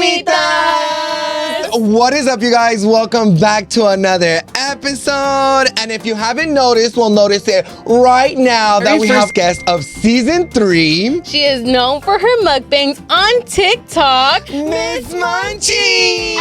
Primitas! What is up, you guys? Welcome back to another episode. And if you haven't noticed, we'll notice it right now that we have guest of season 3. She is known for her mukbangs on TikTok, Ms Munchie!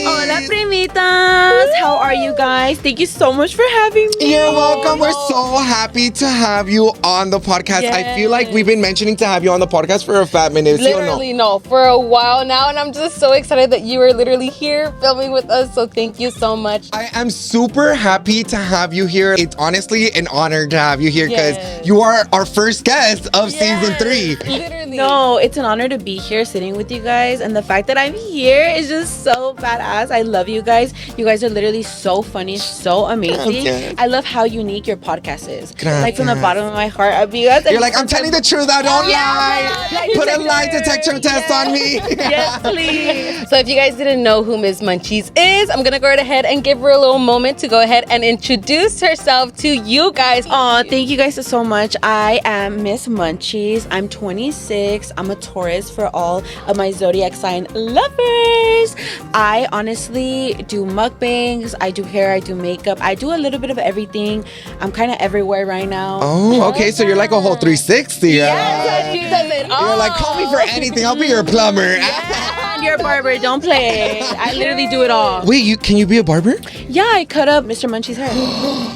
Hola, Primitas! How are you guys? Thank you so much for having me. You're welcome. We're so happy to have you on the podcast. Yes. I feel like we've been mentioning to have you on the podcast for a fat minute. Literally, no, for a while now. And I'm just so excited that you are literally here filming with us. So thank you so much. I am super happy to have you here. It's honestly an honor to have you here because you are our first guest of season 3. Literally. No, it's an honor to be here sitting with you guys. And the fact that I'm here is just so badass. I love you guys. You guys are literally so funny, so amazing. Gracias. I love how unique your podcast is. Gracias. Like from the bottom of my heart, I be guys. You're like, I'm telling the truth, I don't lie. Put a lie detector test on me. Yes, please. So if you guys didn't know who Ms Munchies is, I'm going to go right ahead and give her a little moment to go ahead and introduce herself to you guys. Aw, thank you guys so much. I am Ms Munchies. I'm 26. I'm a Taurus for all of my zodiac sign lovers. I honestly do mukbangs. I do hair. I do makeup. I do a little bit of everything. I'm kind of everywhere right now. Oh, okay. So you're like a whole 360. Yes, she does it all. You're like, call me for anything. I'll be your plumber. And you're a barber. Don't play. I literally do it all. Wait, can you be a barber? Yeah, I cut up Mr. Munchie's hair.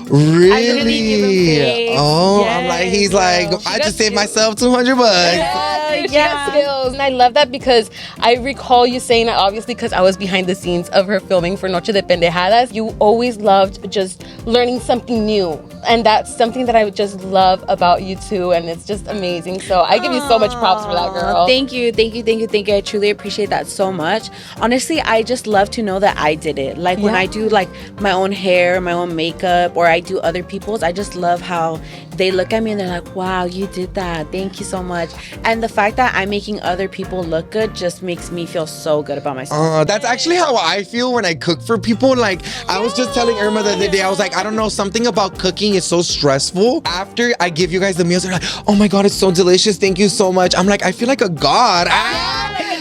Really? I literally give him fades. Oh, Yes, I'm like, he's girl. like, I just saved myself $200. She got skills. And I love that because I recall you saying that obviously because I was behind the scenes of her filming for Noche de Pendejadas. You always loved just learning something new. And that's something that I just love about you too. And it's just amazing. So I give you so much props for that, girl. Thank you. I truly appreciate that so much. Honestly, I just love to know that I did it. Like when I do like my own hair, my own makeup, or I do other people's, I just love how they look at me and they're like, wow, you did that. Thank you so much. And the fact that I'm making other people look good just makes me feel so good about myself. That's actually how I feel when I cook for people. Like, I was just telling Irma the other day, I was like, I don't know, something about cooking is so stressful. After I give you guys the meals, they're like, oh my God, it's so delicious. Thank you so much. I'm like, I feel like a god.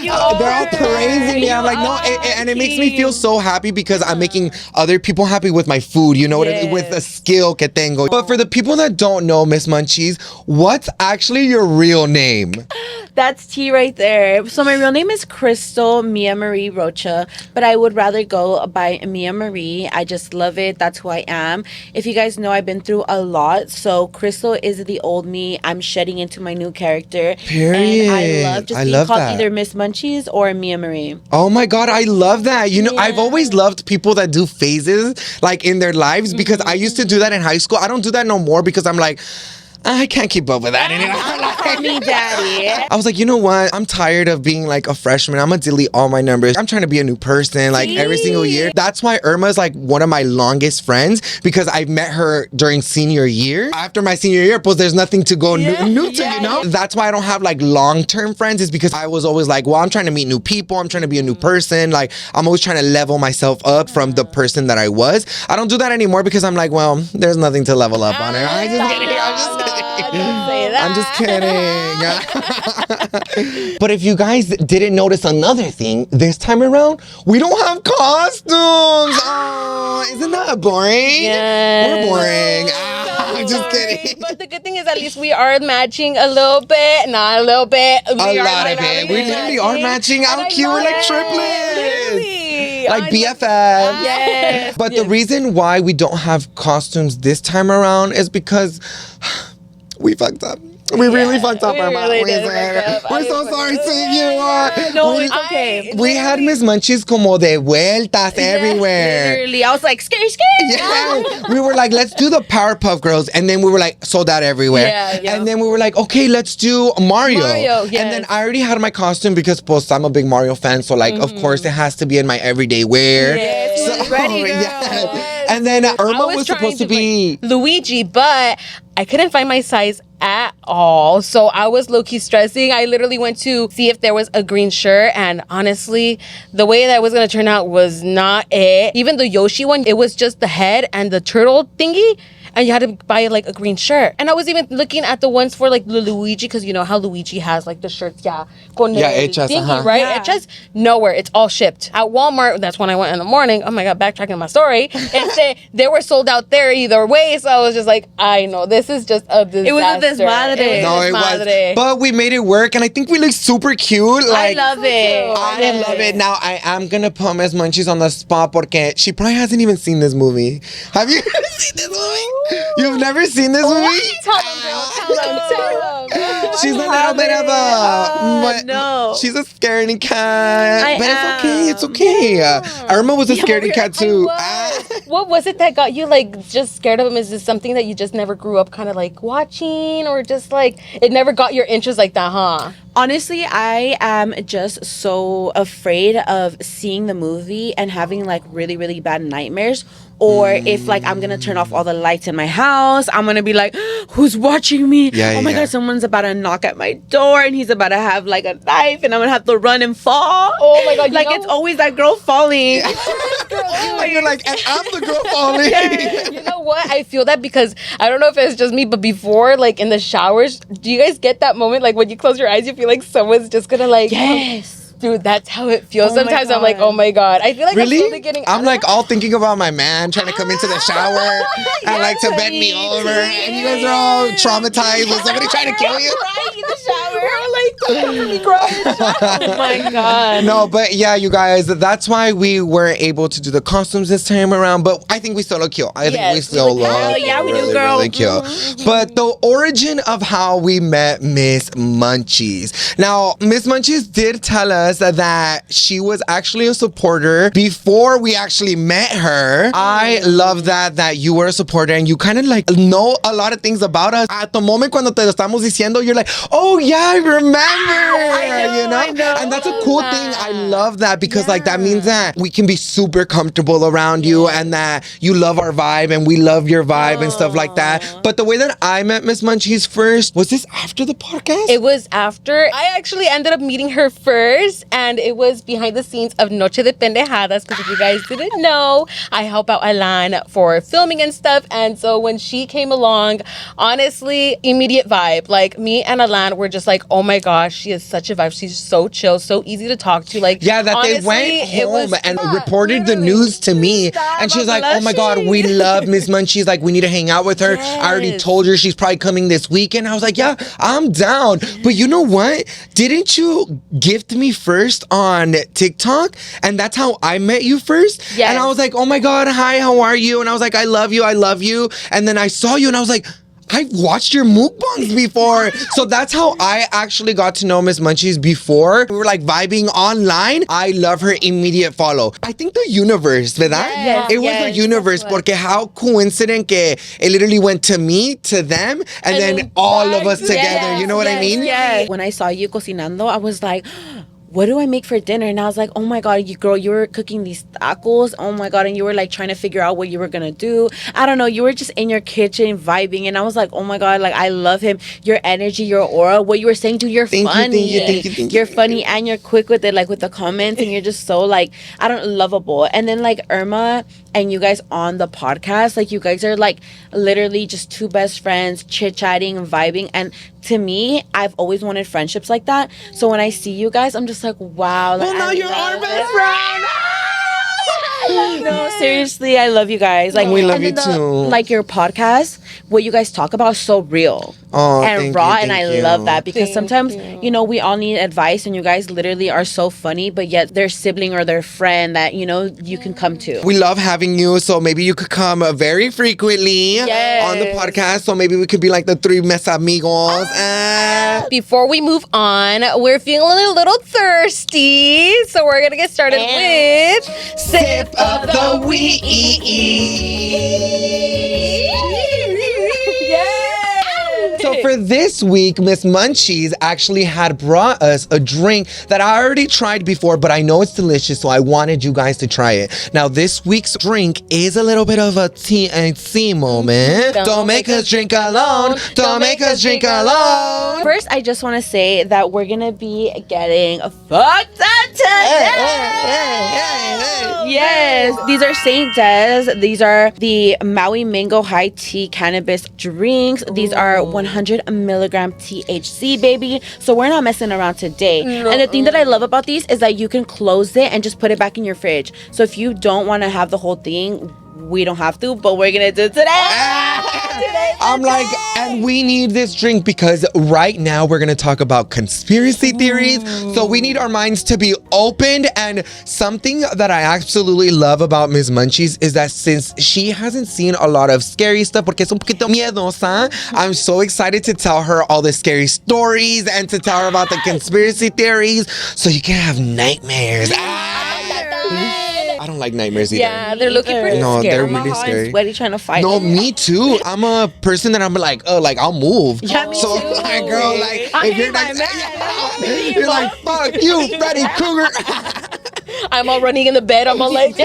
They're all praising me. I'm like, no, and it makes me feel so happy because I'm making other people happy with my food, you know, with the skill que tengo. But for the people that don't know, Ms Munchies, what's actually your real name? That's tea right there. So my real name is Crystal Mia Marie Rocha, but I would rather go by Mia Marie. I just love it. That's who I am. If you guys know, I've been through a lot. So Crystal is the old me. I'm shedding into my new character. Period. And I love just being called either Miss Munchies or Mia Marie. Oh my God, I love that. You know, I've always loved people that do phases like in their lives because I used to do that in high school. I don't do that no more because I'm like, I can't keep up with that anymore. Call me daddy. I was like, you know what? I'm tired of being like a freshman. I'm gonna delete all my numbers. I'm trying to be a new person like every single year. That's why Irma is like one of my longest friends because I met her during senior year. After my senior year, pues there's nothing to go new to, you know? That's why I don't have like long-term friends is because I was always like, well, I'm trying to meet new people. I'm trying to be a new person. Like I'm always trying to level myself up from the person that I was. I don't do that anymore because I'm like, well, there's nothing to level up on it. I'm just kidding. But if you guys didn't notice another thing, this time around, we don't have costumes. Oh, isn't that boring? Yes. We're boring. I'm just kidding. But the good thing is at least we are matching a little bit. Not a little bit. A lot of it. We literally are matching out cute. We're like triplets. Like BFF. Yes. But the reason why we don't have costumes this time around is because we fucked up. We really fucked up, Irma. We're so sorry to you. No, it's okay. We had Ms Munchies como de vueltas everywhere. Literally, I was like, scary. Yeah. We were like, let's do the Powerpuff Girls. And then we were like, sold out everywhere. Yeah. And then we were like, okay, let's do Mario. Yes. And then I already had my costume because pues, I'm a big Mario fan. So like, of course, it has to be in my everyday wear. Yes, So, ready, girl. Yeah. And then Irma was supposed to be Luigi, but I couldn't find my size at all. So I was low-key stressing. I literally went to see if there was a green shirt, and honestly, the way that was gonna turn out was not it. Even the Yoshi one, it was just the head and the turtle thingy. and you had to buy like a green shirt. And I was even looking at the ones for like Luigi, because you know how Luigi has like the shirts, con el hechas, thingy, right? Yeah. Hechas, nowhere. It's all shipped. At Walmart, that's when I went in the morning. Oh my God, backtracking my story. They were sold out there either way. So I was just like, I know, this is just a disaster. It was a desmadre. No, it was. But we made it work, and I think we look super cute. I Like, love it. I love it. Now, I am going to put Ms Munchies on the spot porque she probably hasn't even seen this movie. Have you ever seen this movie? You've never seen this movie? Tell them, girl. Tell them. She's a little bit of a... no. She's a scaredy cat. But am. it's okay. It's okay. Irma was a scaredy cat, too. What was it that got you like just scared of him? Is this something that you just never grew up kind of like watching, or just like it never got your interest like that, huh? Honestly, I am just so afraid of seeing the movie and having like really, really bad nightmares. Or if like I'm gonna turn off all the lights in my house, I'm gonna be like, who's watching me? Oh my God, someone's about to knock at my door and he's about to have like a knife and I'm gonna have to run and fall. Oh my God, like it's always that girl falling. And you're like, and I'm the girl falling. You know what? I feel that because I don't know if it's just me, but before, like in the showers, do you guys get that moment? Like when you close your eyes, you feel like someone's just gonna like, Yes. Dude, that's how it feels. Oh my Sometimes I'm God. like, oh my God. I feel like Really? I'm slowly getting I'm like all thinking about my man trying to come into the shower and like to bend me over, and you guys are all traumatized with somebody trying to kill you. crying in the shower. We're like, don't cover me crying. Oh my God. No, but yeah, you guys, that's why we weren't able to do the costumes this time around. But I think we still look cute. I think we still look look cute. Yeah, we do, really, girl. really cute. But the origin of how we met Ms Munchies. Now, Ms Munchies did tell us that she was actually a supporter before we actually met her. I love that you were a supporter and you kind of like know a lot of things about us. At the moment cuando te lo estamos diciendo, you're like, oh yeah, I remember. I know. And that's a cool thing. I love that because like that means that we can be super comfortable around you and that you love our vibe and we love your vibe and stuff like that. But the way that I met Ms Munchies first, was this after the podcast? It was after. I actually ended up meeting her first, and it was behind the scenes of Noche de Pendejadas, because if you guys didn't know, I help out Alan for filming and stuff. And so when she came along, honestly, immediate vibe. Like me and Alan were just like, oh my gosh, she is such a vibe. She's so chill, so easy to talk to. Like, yeah, that honestly, they went home and reported the literally. news to me. And she was like, oh my God, we love Ms Munchies. Like, we need to hang out with her. Yes. I already told her she's probably coming this weekend. I was like, yeah, I'm down. But you know what? Didn't you gift me first on TikTok? And that's how I met you first. Yes. And I was like, oh my God, hi, how are you? And I was like, I love you, I love you. And then I saw you and I was like, I've watched your mukbangs before. So that's how I actually got to know Ms Munchies before. We were like vibing online. I love her immediate follow. I think the universe, ¿verdad? Yes, It was the universe porque how coincident que it literally went to me, to them, and then all of us together. You know what I mean? Yes. When I saw you cocinando, I was like, what do I make for dinner? And I was like, oh my God, you were cooking these tacos. Oh my God. And you were like trying to figure out what you were going to do. I don't know. You were just in your kitchen vibing. And I was like, oh my God, like I love him. Your energy, your aura, what you were saying, dude, you're funny. Thank you. You're funny and you're quick with it, like with the comments. And you're just so like, lovable. And then like Irma and you guys on the podcast, like you guys are like literally just two best friends chit-chatting and vibing. And to me, I've always wanted friendships like that. So when I see you guys, I'm just like, wow. Like, Well, now you're our best friend. No, seriously, I love you guys. Like, We love and you then too. Like your podcast, what you guys talk about is so real Oh, and thank raw, you, and thank I you. love that because Thank sometimes you. we all need advice, and you guys literally are so funny, but yet their sibling or their friend that you can come to. We love having you, so maybe you could come very frequently Yes. on the podcast. So maybe we could be like the three mes amigos. Before we move on, we're feeling a little thirsty, so we're gonna get started with Sip of the Week. So Now for this week, Ms Munchies actually had brought us a drink that I already tried before, but I know it's delicious, so I wanted you guys to try it. Now this week's drink is a little bit of a THC moment. Don't make us drink alone. Don't make us drink alone. First, I just want to say that we're gonna be getting fucked up today. Yes, these are Saint Des. These are the Maui Mango High Tea Cannabis drinks. These are 100 milligram THC, baby. So we're not messing around today. And the thing that I love about these is that you can close it and just put it back in your fridge. So if you don't want to have the whole thing, we don't have to, but we're gonna do it today. I'm like, and we need this drink because right now we're gonna talk about conspiracy theories. So we need our minds to be opened. And something that I absolutely love about Ms Munchies is that since she hasn't seen a lot of scary stuff, porque es un poquito miedosa, I'm so excited to tell her all the scary stories and to tell her about the conspiracy theories so you can have nightmares. I don't like nightmares either. Yeah, they're looking pretty No, scary. they're My really heart scary. is sweaty trying to fight. No, me too. I'm a person that I'm like, oh, like I'll move. Yeah, me so, too. like, girl, like, if you're my like, you're like, fuck you, Freddy Krueger. I'm all running in the bed. I'm all like,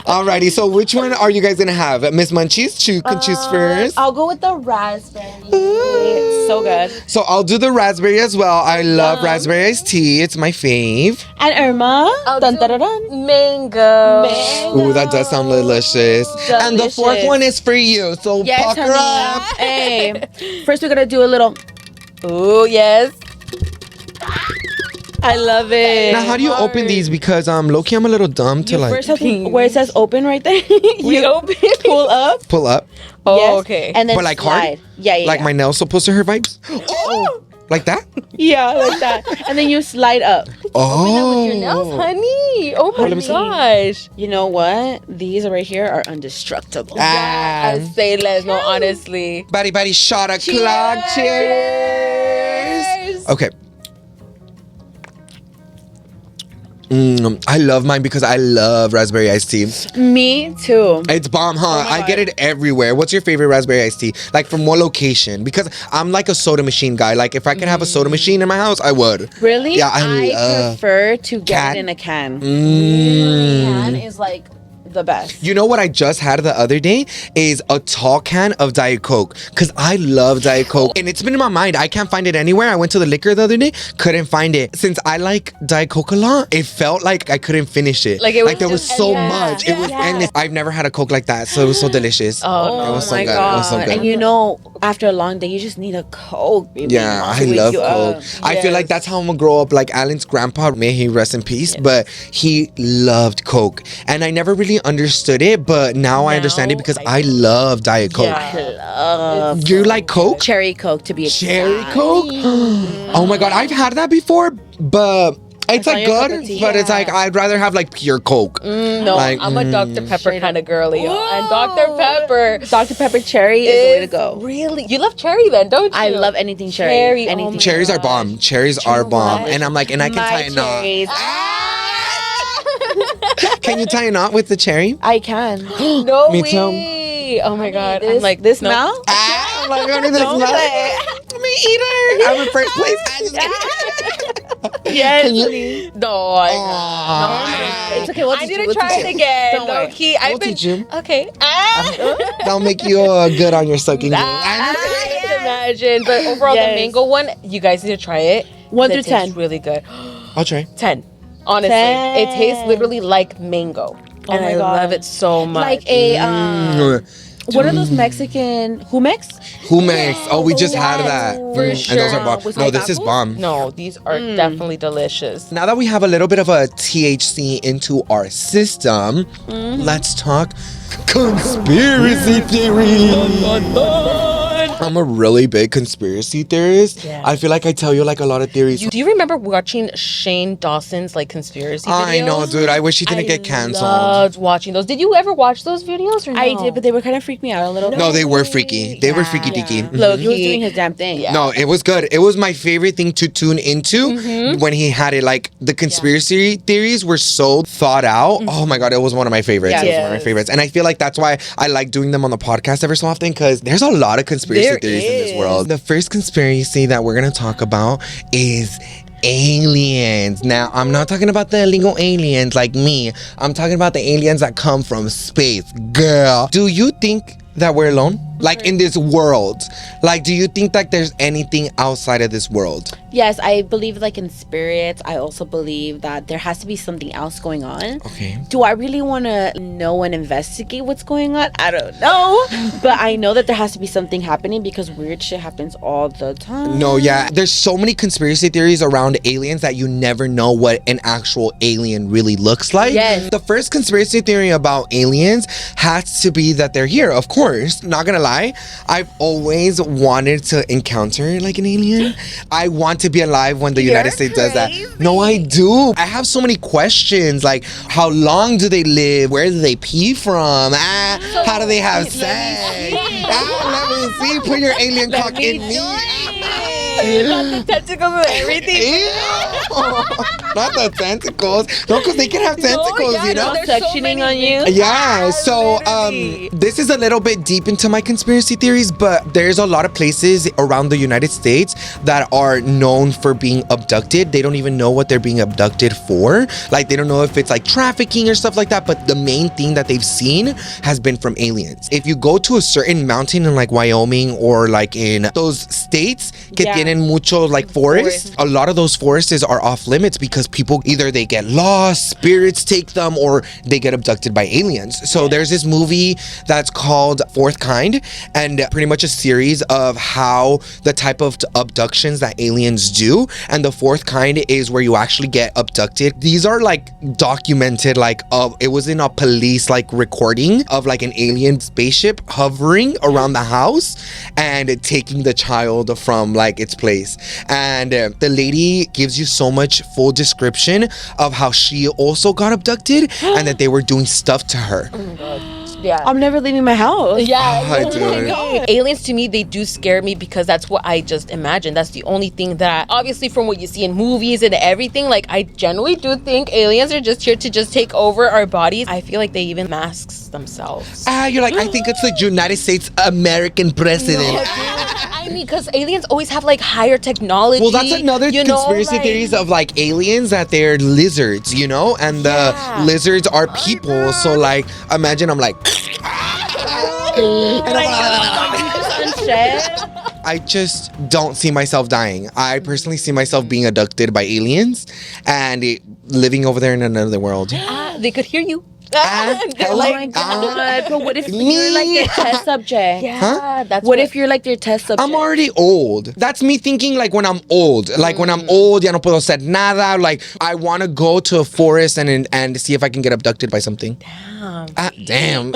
Alrighty, so which one are you guys gonna have? Ms Munchies, you can choose first. I'll go with the raspberry. It's so good. So I'll do the raspberry as well. I love raspberry iced tea. It's my fave. And Irma. I'll Dun, do dun, dun, dun. mango. Ooh, that does sound delicious. And the fourth Delicious. one is for you. So Yes, pucker honey. up. Hey, first we're gonna do a little. Ooh, yes. I love it. Now, how do you open these? Because low-key, I'm a little dumb to You like first have to, where it says open right there. We open. pull up. pull up. Oh, Yes, okay. And then But like slide. hard? Yeah. Like my nails supposed to hurt vibes? Oh! Like that? Yeah, like that. And then you slide up. Oh. With your nails, honey. Oh my let me see. gosh. You know what? These right here are indestructible. I Ah. say less. No, honestly. Body, shot o'clock. Cheers. Okay. I love mine because I love raspberry iced tea. Me too. It's bomb, huh? I get it everywhere. What's your favorite raspberry iced tea? Like from what location? Because I'm like a soda machine guy. Like if I could have a soda machine in my house, I would. Really? Yeah, I love prefer to get can. it in a can. Mm. Can is like the best. You know what I just had the other day is a tall can of Diet Coke. Because I love Diet Coke. And it's been in my mind. I can't find it anywhere. I went to the liquor the other day. Couldn't find it. Since I like Diet Coke a lot, it felt like I couldn't finish it. Like, it was there was just so endless. much. It was endless. I've never had a Coke like that. So it was so delicious. Oh, it was so my good. God. It was so good. And you know, after a long day, you just need a Coke, baby. Yeah, I to wake love you Coke. up. I feel like Yes. that's how I'm gonna grow up. Like Alan's grandpa, may he rest in peace, but he loved Coke. And I never really understood it, but now I understand it because I love Diet Coke. Yeah. You like Coke? Cherry Coke to be Cherry exact. Coke? Oh my God, I've had that before, but it's not like your cup good, of tea. but it's like I'd rather have like pure Coke. No, Like, I'm a Dr. Pepper kind of girly. And Dr. Pepper Dr. Pepper cherry is the way to go. Really? You love cherry then, don't you? I love anything cherry. Cherry, oh Anything. my Cherries are bomb. Cherries are bomb. what? And I'm like, and I can tie My a knot. cherries. Can you tie a knot with the cherry? I can. No Me way. too. Oh my God. This, I'm like, this no. smell? I'm like, only this Don't smell. play. Me eater. I'm in first place. I just Yes. Can you? No, Aw. It's okay. We'll I teach need you, to we'll try teach it you. again. Don't No worry. key. I've We'll been teach you. okay. That'll make you good on your sucking. I can imagine. But overall, Yes. the mango one, you guys need to try it. 1 It through tastes 10. really good. I'll try. 10. Honestly, 10. it tastes literally like mango, and my I God. love it so much. Like a what are those Mexican humex? Who makes? Oh, we just had that. For And those sure. are bomb. With No, this is pineapple? bomb. no, these are definitely delicious. Now that we have a little bit of a THC into our system, let's talk conspiracy theories. I'm a really big conspiracy theorist. Yeah. I feel like I tell you like a lot of theories. Do you remember watching Shane Dawson's like conspiracy videos? I know, dude. I wish he didn't get canceled. Loved watching those. Did you ever watch those videos or no? I did, but they were kind of freak me out a little bit. No, they were freaky. They were freaky deaky. Low He was key. doing his damn thing. Yeah. No, it was good. It was my favorite thing to tune into when he had it. Like the conspiracy theories were so thought out. Oh my God, it was one of my favorites. Yeah. It was one of my Yes. favorites. And I feel like that's why I like doing them on the podcast every so often because there's a lot of conspiracy conspiracy theories in this world. The first conspiracy that we're going to talk about is aliens. Now, I'm not talking about the illegal aliens like me. I'm talking about the aliens that come from space. Girl, do you think that we're alone? Like in this world? Like, do you think that there's anything outside of this world? Yes, I believe like in spirits. I also believe that there has to be something else going on. Okay. Do I really want to know and investigate what's going on? I don't know. But I know that there has to be something happening because weird shit happens all the time. No, yeah. There's so many conspiracy theories around aliens that you never know what an actual alien really looks like. Yes. The first conspiracy theory about aliens has to be that they're here, of course. Not gonna lie, I've always wanted to encounter like an alien. I want to be alive when the United States does that. No, I do. I have so many questions, like how long do they live? Where do they pee from? How do they have sex? Let me see. Put your alien cock in me. Got the tentacles and everything. Not the tentacles. No, because they can have tentacles, you know? They're suctioning on you. Yeah, so this is a little bit deep into my conspiracy theories, but there's a lot of places around the United States that are known for being abducted. They don't even know what they're being abducted for. Like, they don't know if it's like trafficking or stuff like that, but the main thing that they've seen has been from aliens. If you go to a certain mountain in like Wyoming or like in those states que tienen mucho like forests, a lot of those forests are off limits because people either they get lost, spirits take them, or they get abducted by aliens. So there's this movie that's called Fourth Kind, and pretty much a series of how the type of abductions that aliens do. And the fourth kind is where you actually get abducted. These are like documented, like it was in a police like recording of like an alien spaceship hovering around the house and taking the child from like its place. And the lady gives you so much full description of how she also got abducted and that they were doing stuff to her. Oh my God. Yeah. I'm never leaving my house. Yeah. Aliens to me, they do scare me because that's what I just imagine. That's the only thing that, obviously from what you see in movies and everything, like I generally do think aliens are just here to just take over our bodies. I feel like they even masks themselves. You're like, I think it's the United States American president. No, I mean, because aliens always have like higher technology. Well, that's another conspiracy theories of like aliens, that they're lizards, you know, and the lizards are people. So like, imagine I'm like, I just don't see myself dying. I personally see myself being abducted by aliens and living over there in another world. They could hear you. Oh my God. But what if you're like their test subject? Yeah, that's what if you're like their test subject? I'm already old. That's me thinking like when I'm old. Like when I'm old, ya no puedo hacer nada. Like I want to go to a forest and see if I can get abducted by something. Damn.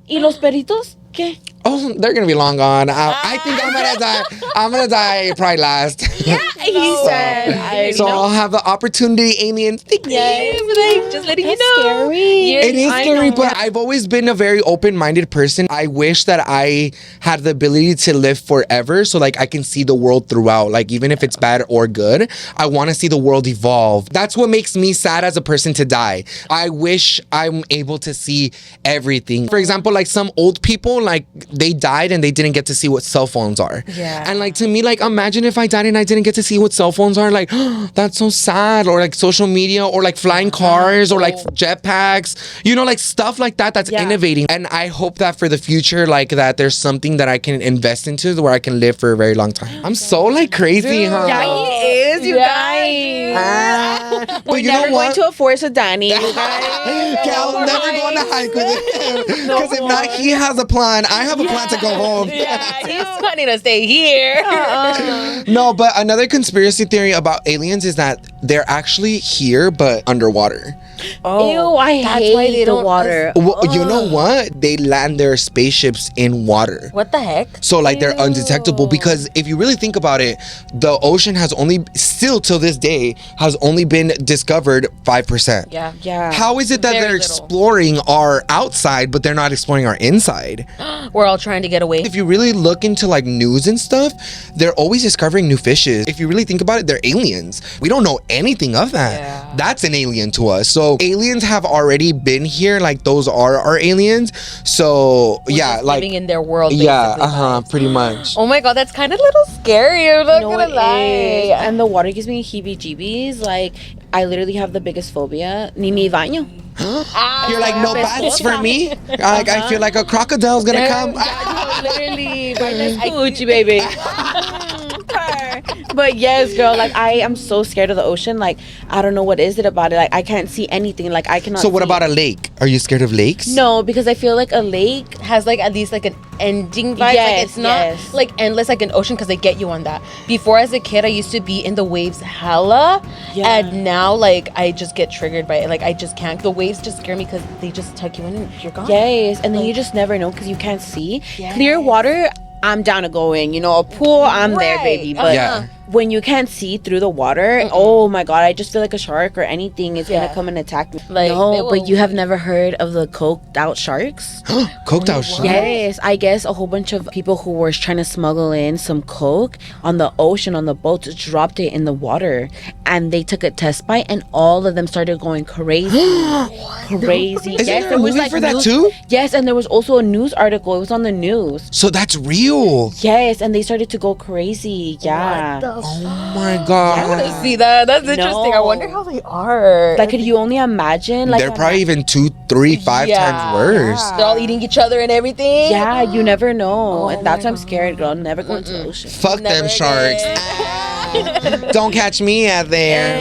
¿Y los peritos? ¿Qué? Oh, they're gonna be long gone. I think I'm gonna die. I'm gonna die probably last. Yeah, he said. So I'll have the opportunity, aliens. Just letting you know. Scary. It is scary, but I've always been a very open-minded person. I wish that I had the ability to live forever, so like I can see the world throughout. Like even if it's bad or good, I want to see the world evolve. That's what makes me sad as a person to die. I wish I'm able to see everything. For example, like some old people, like they died and they didn't get to see what cell phones are. Yeah. And like to me, like imagine if I died and I didn't get to see what cell phones are. Like that's so sad. Or like social media, or like flying cars, or like jetpacks. You know, like stuff like that. That's innovating. And I hope that for the future, like that there's something that I can invest into where I can live for a very long time. I'm so like crazy, huh? Yeah, he is, you guys. But you never know what? going to a forest with Danny, you guys. I'll never go on a hike with him. Because if not, he has a plan. I have a plan to go home. He's planning to stay here. No, but another conspiracy theory about aliens is that they're actually here, but underwater. Ew, I hate the water. Well, you know what? They land their spaceships in water. What the heck? So like they're undetectable, because if you really think about it, the ocean has only, still till this day, has only been discovered 5%. Yeah. How is it that Very they're little. exploring our outside, but they're not exploring our inside? We're all trying to get away. If you really look into like news and stuff, they're always discovering new fishes. If you really think about it, they're aliens. We don't know anything of that. Yeah. That's an alien to us. So aliens have already been here. Like those are our aliens. So We're yeah, just like living in their world. yeah, basically, vibes. pretty much. Oh my god, that's kind of a little scary. I'm not No, gonna it lie. is. And the water gives me heebie-jeebies. Like, I literally have the biggest phobia. Ni me baño. You're like, no baths for me. Like I feel like a crocodile's gonna come. Literally, Gucci baby. But yes, girl, like I am so scared of the ocean. Like I don't know what is it about it. Like I can't see anything. Like I cannot. So what see. about a lake? Are you scared of lakes? No, because I feel like a lake. Has like at least like an ending vibe. Like Yes, it's not yes. like endless like an ocean because they get you on that. Before as a kid, I used to be in the waves hella, Yeah. and now like I just get triggered by it. Like I just can't. The waves just scare me because they just tuck you in and you're gone. Yes, and then you just never know because you can't see. Clear water, I'm down to go in. You know, a pool, I'm there, Right. baby. But Yeah. when you can't see through the water, oh my god, I just feel like a shark or anything is gonna come and attack me. Like, they no, will but you have never heard of the coked out sharks? Coked out shit. Yes, I guess a whole bunch of people who were trying to smuggle in some coke on the ocean on the boat dropped it in the water, and they took a test bite, and all of them started going crazy, crazy. Isn't there a movie for that news- too? Yes, and there was also a news article. It was on the news. So that's real. Yes, and they started to go crazy. Yeah. Oh my I want god. to see that. That's interesting. I No. wonder how they are. Like, could you only imagine? Like, They're probably even 2, 3, 5 times worse. They're all eating each other and everything. yeah, you never know, and that's why I'm scared, girl. Never go into the ocean. Fuck Never them sharks. again. Don't catch me out there.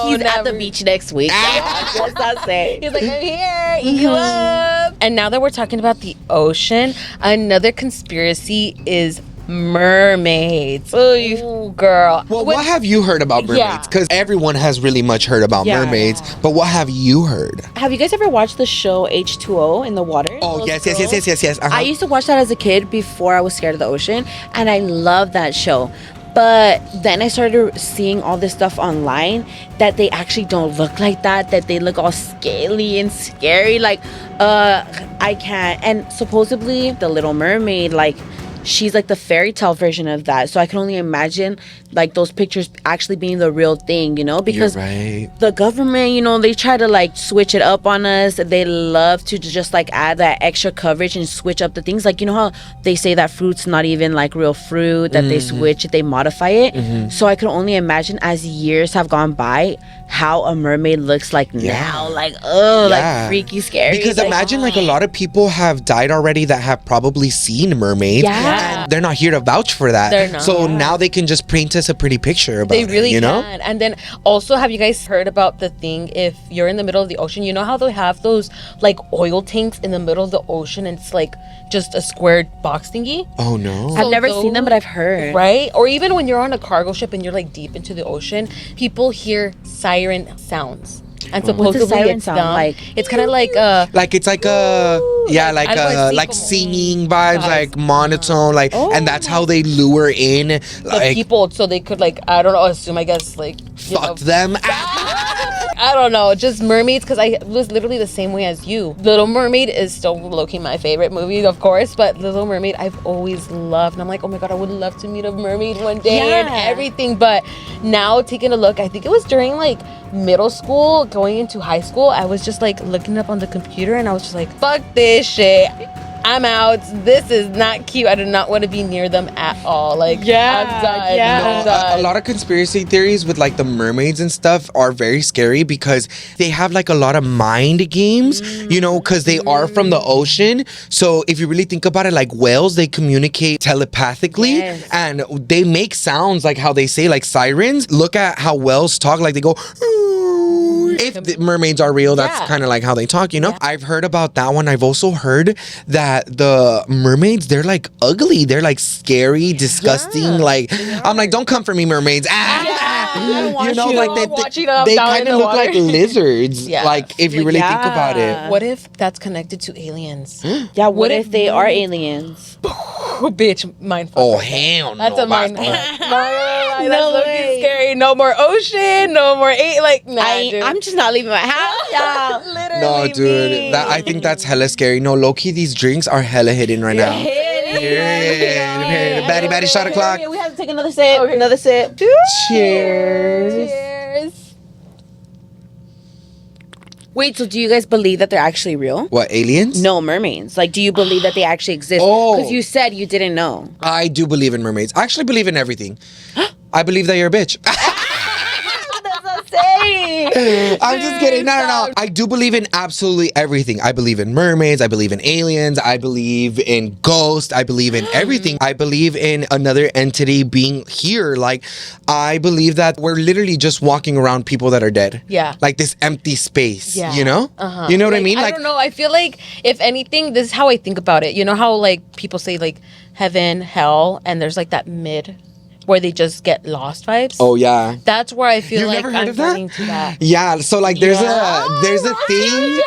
He's at the never. beach next week. That's I say. He's like, I'm here, eat you up. And now that we're talking about the ocean, another conspiracy is mermaids. Ooh, girl. Well, what have you heard about Yeah. mermaids? Because everyone has really much heard about Yeah. mermaids. But what have you heard? Have you guys ever watched the show H2O in the water? Oh, Those yes. girls? Uh-huh. I used to watch that as a kid before I was scared of the ocean, and I loved that show. But then I started seeing all this stuff online that they actually don't look like that, that they look all scaly and scary. Like, I can't. And supposedly, The Little Mermaid, like, she's like the fairy tale version of that. So I can only imagine like those pictures actually being the real thing, you know? Because You're right. the government, you know, they try to like switch it up on us. They love to just like add that extra coverage and switch up the things. Like, you know how they say that fruit's not even like real fruit, that they switch it, they modify it. So I can only imagine as years have gone by how a mermaid looks like now. Like, oh, Yeah. like freaky scary. Because like, imagine like a lot of people have died already that have probably seen mermaids. Yeah. And they're not here to vouch for that. They're not. So now they can just paint us a pretty picture about They really it, you know? can. And then also, have you guys heard about the thing if you're in the middle of the ocean, you know how they have those like oil tanks in the middle of the ocean and it's like just a squared box thingy? Oh no. I've never those- seen them, but I've heard. Right? Or even when you're on a cargo ship and you're like deep into the ocean, people hear siren sounds. And supposedly siren it's sound them. like? It's kind of like Like it's like a Algo así like como singing vibes, vibes. like monotone, like and that's how they lure in the like people so they could like I don't know assume I guess like you know, fuck them. I don't know, just mermaids, because I was literally the same way as you. Little Mermaid is still low-key my favorite movie, of course, but Little Mermaid I've always loved. And I'm like, oh my God, I would love to meet a mermaid one day and Yeah. everything. But now taking a look, I think it was during like middle school, going into high school, I was just like looking up on the computer and I was just like, fuck this shit. I'm out. This is not cute. I do not want to be near them at all. Like, Yeah, I'm done. yeah. I'm A done. lot of conspiracy theories with like the mermaids and stuff are very scary because they have like a lot of mind games, you know, because they are from the ocean. So if you really think about it, like whales, they communicate telepathically Yes. and they make sounds like how they say like sirens. Look at how whales talk, like they go. If the mermaids are real, that's Yeah. kind of like how they talk, you know? I've heard about that one. I've also heard that the mermaids, they're like ugly. They're like scary, disgusting. Like, I'm like, don't come for me, mermaids. You know, like I'm watching them they down in kind the of look water. like lizards. Yeah. Like, if you really think about it. What if that's connected to aliens? Yeah, what if they are aliens? Oh, bitch, mindfuck. Oh, hell no. That's a Basta. mindfuck. No That's looking way. scary. No more ocean. No more like nah, dude. I'm just not leaving my house, y'all. Literally No, dude. me. I think that's hella scary. No, low-key, these drinks are hella hidden right now. Period. Batty, batty, shot o'clock. We have to take another sip. Another sip. Cheers. Cheers. Wait, so do you guys believe that they're actually real? What, aliens? No, mermaids. Like, do you believe that they actually exist? Oh. Because you said you didn't know. I do believe in mermaids. I actually believe in everything. I believe that you're a bitch. I'm just kidding. No. I do believe in absolutely everything. I believe in mermaids. I believe in aliens. I believe in ghosts. I believe in everything. I believe in another entity being here. Like, I believe that we're literally just walking around people that are dead. Yeah. Like this empty space, Yeah. you know? Uh-huh. You know what I Like, mean? I don't know. I feel like, if anything, this is how I think about it. You know how, like, people say, like, heaven, hell, and there's, like, that mid where they just get lost vibes. Oh, yeah. That's where I feel You've like never heard I'm of that? getting to that. Yeah, so like there's a thing.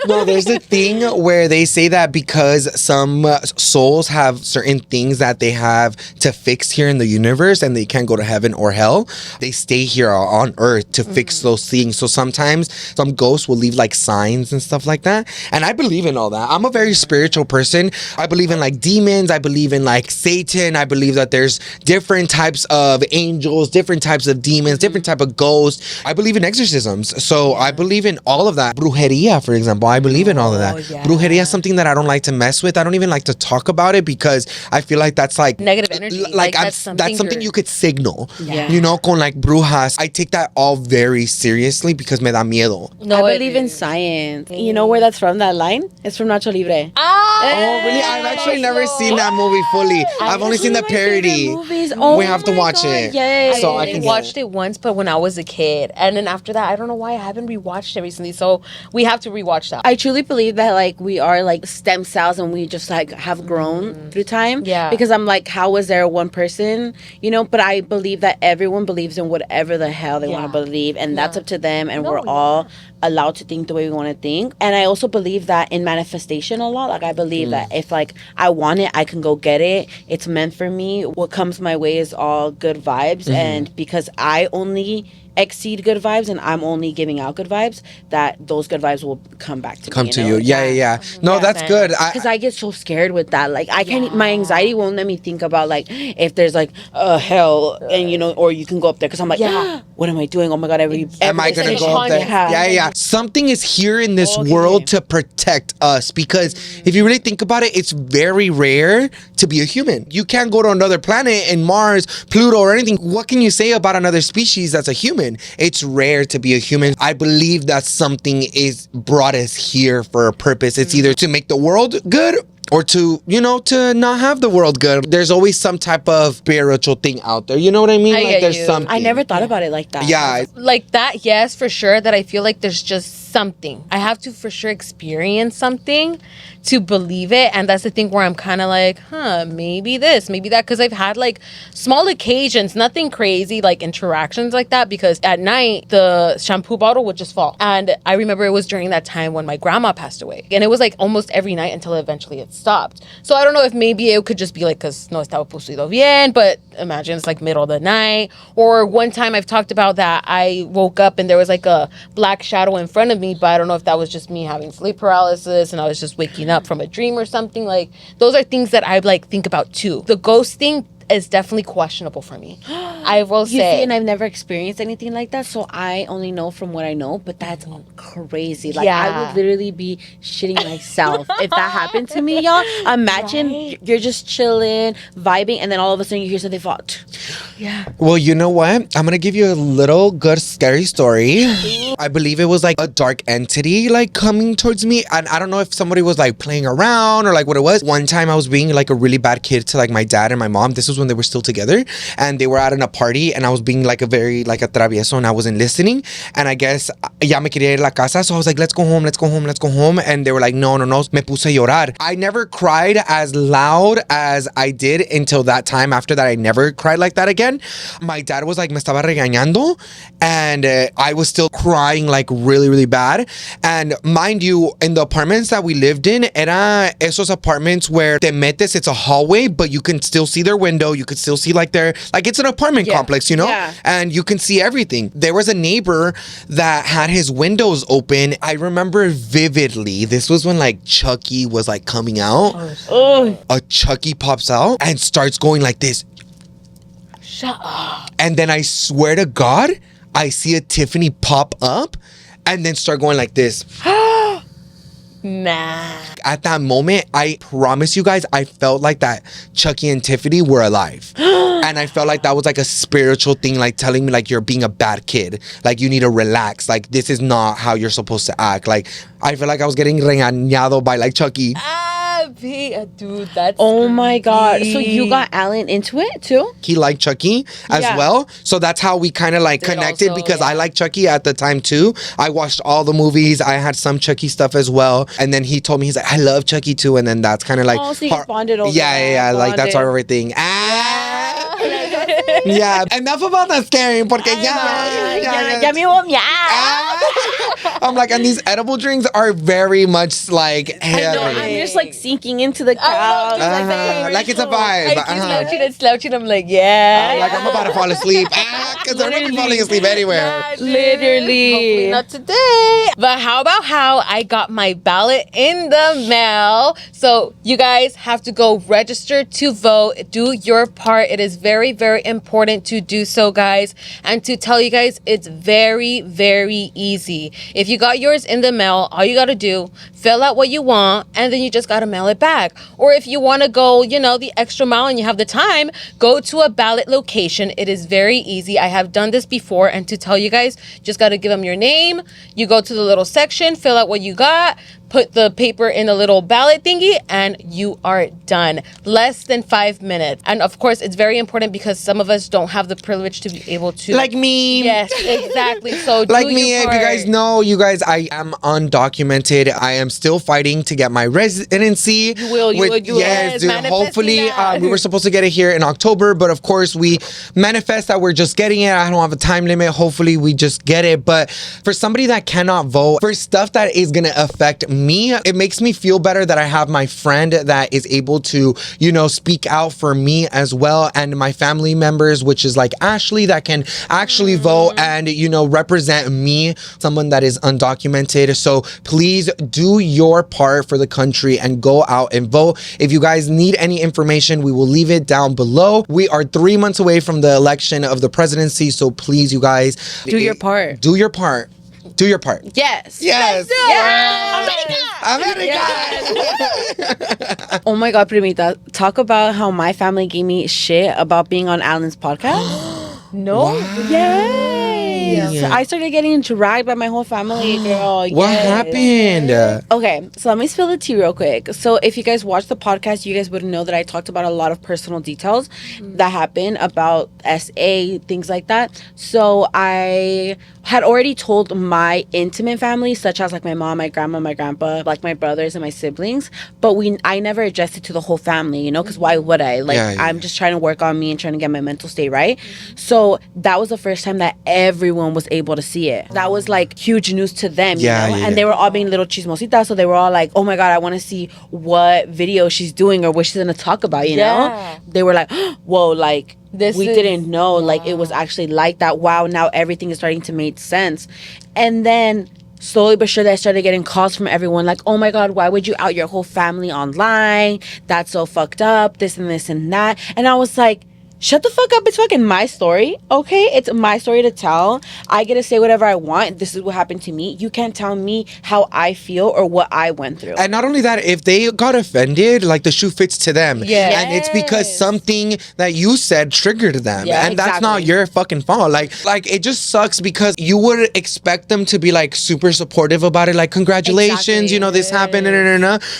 No, there's a thing where they say that because some souls have certain things that they have to fix here in the universe and they can't go to heaven or hell, they stay here on earth to fix those things. So sometimes some ghosts will leave like signs and stuff like that. And I believe in all that. I'm a very spiritual person. I believe in like demons. I believe in like Satan. I believe that there's different types of angels, different types of demons, different type of ghosts. I believe in exorcisms. So I believe in all of that. Brujeria, for example. I believe in all of that. Yeah. Brujeria is something that I don't like to mess with. I don't even like to talk about it because I feel like that's like Negative energy. Like that's something you could signal. Yeah. You know, con like brujas. I take that all very seriously because me da miedo. No, I believe in science. You know where that's from, that line? It's from Nacho Libre. Oh, really? I've actually never seen that movie fully. I've only seen the parody. Oh we have to my watch God, it. yes. So I I can watched it once, but when I was a kid, and then after that, I don't know why I haven't rewatched it recently. So we have to rewatch that. I truly believe that like we are like stem cells and we just like have grown through time. Yeah. Because I'm like, how was there one person? You know, but I believe that everyone believes in whatever the hell they want to believe, and that's up to them, and we're all allowed to think the way we want to think. And I also believe that in manifestation a lot. Like I believe that if like I want it, I can go get it. It's meant for me. What comes my way is all good vibes. And because I only exceed good vibes and I'm only giving out good vibes, that those good vibes will come back to me. come to you. Yeah. No, Yeah, that's man. good. Because I get so scared with that. Like I can't. My anxiety won't let me think about like if there's like hell and you know, or you can go up there. Because I'm like, what am I doing? Oh my God, Am I gonna go up there? Yeah. Something is here in this world to protect us because if you really think about it, it's very rare to be a human. You can't go to another planet in Mars, Pluto, or anything. What can you say about another species that's a human? It's rare to be a human. I believe that something is brought us here for a purpose. It's either to make the world good or to, you know, to not have the world good. There's always some type of spiritual thing out there. You know what I mean? I Like get there's you. something. I never thought about it like that. Yeah. Like that, yes, for sure. That I feel like there's just something. I have to for sure experience something to believe it. And that's the thing where I'm kind of like, maybe this, maybe that. Because I've had like small occasions, nothing crazy, like interactions like that. Because at night, the shampoo bottle would just fall. And I remember it was during that time when my grandma passed away. And it was like almost every night until eventually it stopped. So I don't know if maybe it could just be like, because no estaba pusido bien. But imagine it's like middle of the night. Or one time I've talked about that I woke up and there was like a black shadow in front of me. But I don't know if that was just me having sleep paralysis and I was just waking up from a dream or something. Like those are things that I like think about too. The ghost thing is definitely questionable for me. I will You say. see, and I've never experienced anything like that, so I only know from what I know, but that's crazy. Like, I would literally be shitting myself if that happened to me, y'all. Imagine you're just chilling, vibing, and then all of a sudden you hear something fall. Well, you know what? I'm gonna give you a little good scary story. I believe it was like a dark entity like coming towards me, and I don't know if somebody was like playing around or like what it was. One time I was being like a really bad kid to like my dad and my mom. This was when they were still together, and they were out in a party, and I was being like a very like a travieso, and I wasn't listening, and I guess ya me quería ir a la casa, so I was like, let's go home, and they were like, no, me puse a llorar. I never cried as loud as I did until that time. After that, I never cried like that again. My dad was like, me estaba regañando, and I was still crying like really, really bad. And mind you, in the apartments that we lived in, era esos apartments where te metes, it's a hallway, but you can still see their window, you could still see like it's an apartment complex, you know? Yeah. And you can see everything. There was a neighbor that had his windows open. I remember vividly, this was when like Chucky was like coming out. A Chucky pops out and starts going like this. Shut up. And then I swear to God, I see a Tiffany pop up. and then start going like this. Nah. At that moment, I promise you guys, I felt like that Chucky and Tiffany were alive. And I felt like that was like a spiritual thing, like telling me like you're being a bad kid. Like you need to relax. Like this is not how you're supposed to act. Like I feel like I was getting regañado by like Chucky. Dude, that's Oh my God. So creepy. you got Alan into it too? He liked Chucky as Yeah. well. So that's how we kind of like Did connected also, because yeah. I liked Chucky at the time too. I watched all the movies. I had some Chucky stuff as well. And then he told me, he's like, I love Chucky too. And then that's kind of like... Oh, so you guys bonded over Yeah, that. yeah, like that's Bonded. our everything. Yeah, enough about the scaring porque Ya me voy I'm like, and these edible drinks are very much like I know, I'm heavy. just like sinking into the crowd. Like it's a I vibe. keep slouching. I'm like, yeah. Like I'm about to fall asleep. Because I'm not falling asleep anywhere. Literally. Hopefully not today. But how about how I got my ballot in the mail? So you guys have to go register to vote. Do your part. It is very, very important to do so, guys. And to tell you guys, it's very, very easy. If you got yours in the mail, all you got to do, fill out what you want, and then you just got to mail it back. Or if you want to go, the extra mile and you have the time, go to a ballot location. It is very easy. I have done this before, and to tell you guys, just got to give them your name. You go to the little section, fill out what you got, put the paper in a little ballot thingy, and you are done. Less than 5 minutes. And of course, it's very important because some of us don't have the privilege to be able to. Like me. Yes, exactly. So like do me, your if you part. guys know, I am undocumented. I am still fighting to get my residency. You will. Yes, Yes, dude. manifesting Hopefully, that. we were supposed to get it here in October, but of course, we manifest that we're just getting it. I don't have a time limit. Hopefully, we just get it. But for somebody that cannot vote, for stuff that is going to affect me, it makes me feel better that I have my friend that is able to, speak out for me as well, and my family members, which is like Ashley, that can actually vote and, represent me, someone that is undocumented. So please do your part for the country and go out and vote. If you guys need any information, we will leave it down below. We are 3 months away from the election of the presidency. So please, you guys, Do your part. Do your part. Do your part. Yes. Yes. Oh my God, Primita. Talk about how my family gave me shit about being on Alan's podcast. No. Yes. I started getting dragged by my whole family, girl. What Yes. happened? Okay, so let me spill the tea real quick. So if you guys watch the podcast, you guys would know that I talked about a lot of personal details that happened about SA, things like that. So I had already told my intimate family, such as like my mom, my grandma, my grandpa, like my brothers and my siblings, but I never addressed it to the whole family, because why would I? Like, Yeah. I'm just trying to work on me and trying to get my mental state right. So that was the first time that everyone was able to see it. That was like huge news to them, Yeah, yeah, and they were all being little chismositas, so they were all like, oh my God, I want to see what video she's doing or what she's gonna talk about, know? They were like, whoa, like, we didn't know, like, it was actually like that. Wow, now everything is starting to make sense. And then slowly but surely I started getting calls from everyone like, oh my God, why would you out your whole family online? That's so fucked up, this and this and that. And I was like, shut the fuck up. It's fucking my story, okay? It's my story to tell. I get to say whatever I want. This is what happened to me. You can't tell me how I feel or what I went through. And not only that, if they got offended, like the shoe fits to them. Yeah. And it's because something that you said triggered them. Yeah, and that's not exactly. your fucking fault. Like it just sucks because you would expect them to be like super supportive about it. Like, congratulations, Exactly. this happened.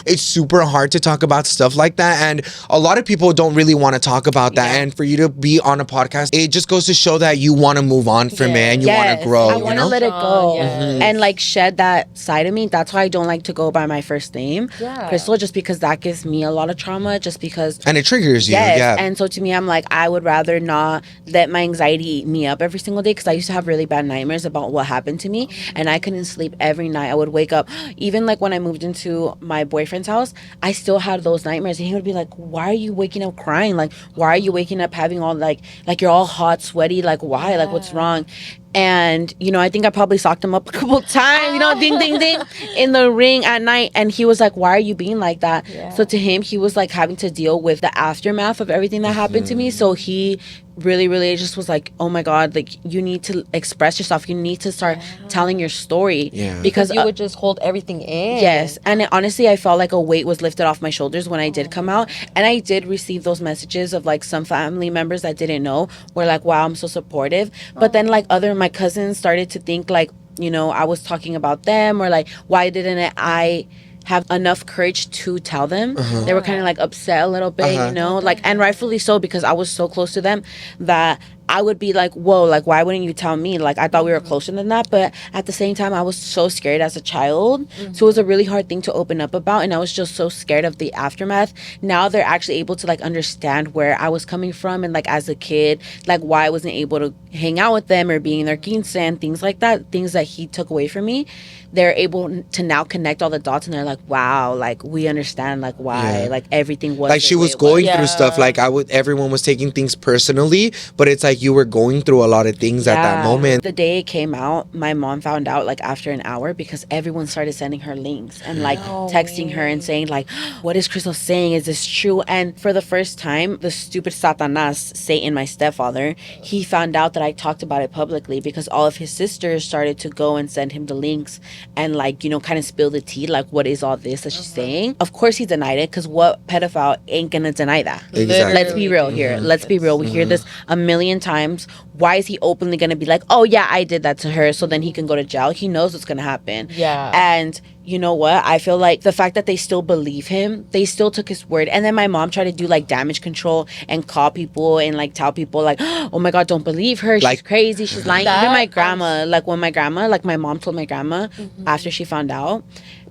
It's super hard to talk about stuff like that. And a lot of people don't really want to talk about that. Yeah. And for you to be on a podcast, it just goes to show that you want to move on from it and you want to grow. I want to let it go Yes. and like shed that side of me. That's why I don't like to go by my first name, Yeah. Crystal, just because that gives me a lot of trauma, just because. And it triggers you. Yes, Yeah. and so to me, I'm like, I would rather not let my anxiety eat me up every single day, because I used to have really bad nightmares about what happened to me, and I couldn't sleep every night. I would wake up, even like when I moved into my boyfriend's house, I still had those nightmares, and he would be like, why are you waking up crying? Like, why are you waking up having all like you're all hot, sweaty? Like, why? Like, what's wrong? And, you know, I think I probably socked him up a couple times, you know, ding, ding, ding, in the ring at night. And he was like, why are you being like that? Yeah. So to him, he was like having to deal with the aftermath of everything that happened to me. So he really just was like, oh my God, like, you need to express yourself. You need to start telling your story. Yeah. Because you would just hold everything in. Yes. And honestly, I felt like a weight was lifted off my shoulders when I did come out. And I did receive those messages of like some family members that didn't know were like, wow, I'm so supportive. But then like my cousins started to think like, you know, I was talking about them, or like, why didn't I have enough courage to tell them? They were kind of like upset a little bit, you know, like, and rightfully so, because I was so close to them that I would be like, whoa, like, why wouldn't you tell me? Like, I thought we were closer than that. But at the same time, I was so scared as a child. So it was a really hard thing to open up about. And I was just so scared of the aftermath. Now they're actually able to like understand where I was coming from. And like as a kid, like why I wasn't able to hang out with them or be in their quince and things like that. Things that he took away from me. They're able to now connect all the dots, and they're like, wow, like we understand like why like everything was like she was going through stuff. Like everyone was taking things personally, but it's like you were going through a lot of things at that moment. The day it came out, my mom found out like after an hour, because everyone started sending her links and like texting her and saying like, what is Crystal saying? Is this true? And for the first time, the stupid Satanas, Satan, my stepfather, he found out that I talked about it publicly, because all of his sisters started to go and send him the links and like, you know, kind of spill the tea, like what is all this that she's saying. Of course he denied it, because what pedophile ain't gonna deny that? Exactly. Let's be real here. Let's be real. We hear this a million times. Why is he openly gonna be like, oh yeah, I did that to her, so then he can go to jail? He knows what's gonna happen. And you know what? I feel like the fact that they still believe him, they still took his word. And then my mom tried to do like damage control and call people and like tell people like, oh my God, don't believe her. She's like, crazy. She's lying. Even my grandma, like when my mom told my grandma after she found out,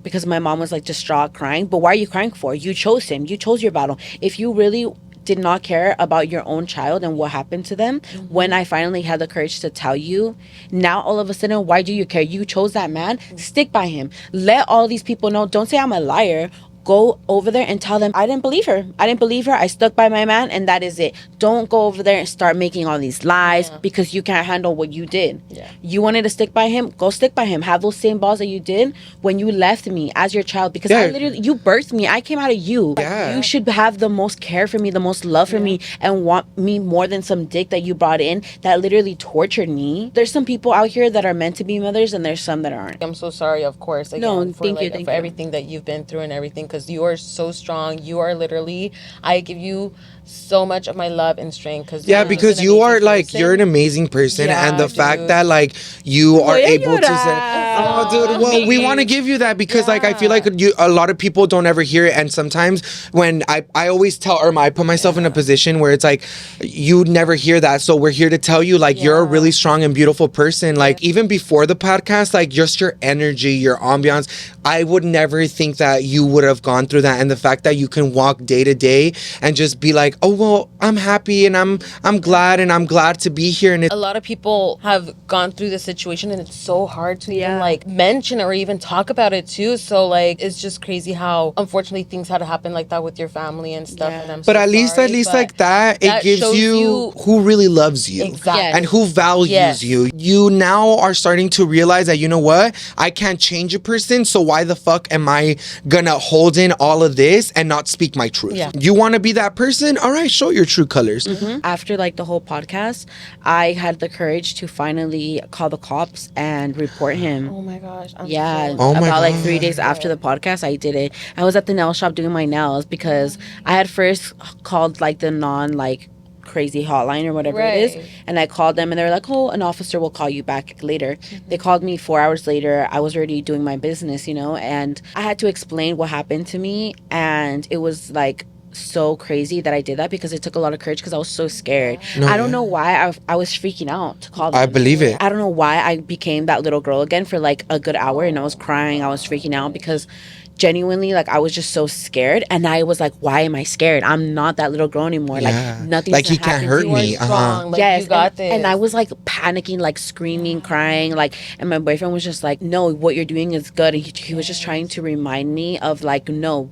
because my mom was like distraught crying. But why are you crying for? You chose him. You chose your battle. If you really did not care about your own child and what happened to them, when I finally had the courage to tell you, now all of a sudden, why do you care? You chose that man. Stick by him. Let all these people know. Don't say I'm a liar. Go over there and tell them, I didn't believe her. I stuck by my man, and that is it. Don't go over there and start making all these lies because you can't handle what you did. You wanted to stick by him, go stick by him. Have those same balls that you did when you left me as your child, because I literally, you birthed me. I came out of you. Like, you should have the most care for me, the most love for me, and want me more than some dick that you brought in that literally tortured me. There's some people out here that are meant to be mothers, and there's some that aren't. I'm so sorry, of course. Again, thank you for everything that you've been through and everything, because you are so strong. You are literally, I give you so much of my love and strength, because you are like, you're an amazing person, and the fact that like you are able to say, oh dude, well, we want to give you that, because like I feel like a lot of people don't ever hear it. And sometimes when I always tell Irma, I put myself in a position where it's like you never hear that, so we're here to tell you like you're a really strong and beautiful person. Like even before the podcast, like just your energy, your ambiance, I would never think that you would have gone through that. And the fact that you can walk day to day and just be like, oh well, I'm happy and I'm glad, and I'm glad to be here. And a lot of people have gone through the situation, and it's so hard to even like mention or even talk about it too. So like it's just crazy how unfortunately things had to happen like that with your family and stuff. And I'm but at least like that, it gives you who really loves you and who values you. You now are starting to realize that, you know what, I can't change a person, so why the fuck am I gonna hold in all of this and not speak my truth? You want to be that person? All right, show your true colors. After like the whole podcast, I had the courage to finally call the cops and report him. Oh my gosh. About like 3 days after the podcast, I did it. I was at the nail shop doing my nails, because I had first called like the non like crazy hotline or whatever it is, and I called them and they were like, oh, an officer will call you back later. They called me 4 hours later. I was already doing my business, you know, and I had to explain what happened to me, and it was like so crazy that I did that, because it took a lot of courage, because I was so scared. I don't know why I was freaking out to call them. I believe it. I don't know why I became that little girl again for like a good hour, and I was crying. I was freaking out, because genuinely, like, I was just so scared, and I was like, why am I scared? I'm not that little girl anymore. Like, nothing's like, he can't hurt me. Like, yes, you got this. And I was like panicking, like screaming, crying, like, and my boyfriend was just like, no, what you're doing is good. And he was just trying to remind me of like, no,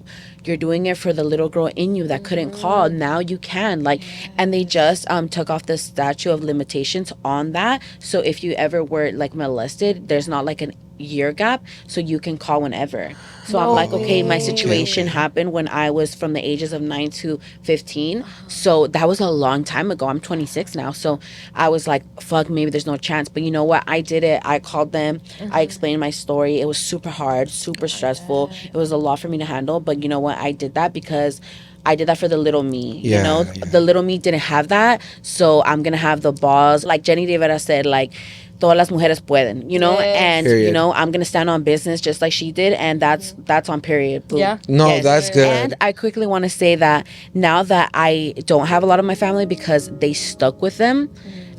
you're doing it for the little girl in you that couldn't call. Now you can. Like, and they just took off the statute of limitations on that. So if you ever were like molested, there's not like an year gap, so you can call whenever. So I'm like, okay, my situation happened when I was from the ages of 9 to 15. So that was a long time ago. I'm 26 now. So I was like, fuck, maybe there's no chance. But you know what? I did it. I called them. I explained my story. It was super hard, super stressful. It was a lot for me to handle. But you know what? I did that because I did that for the little me. You know, the little me didn't have that. So I'm going to have the balls. Like Jenny Rivera said, like, todas las mujeres pueden, you know, and you know, I'm gonna stand on business just like she did, and that's on period. Boom. Yeah. No, that's good. And I quickly want to say that now that I don't have a lot of my family because they stuck with them,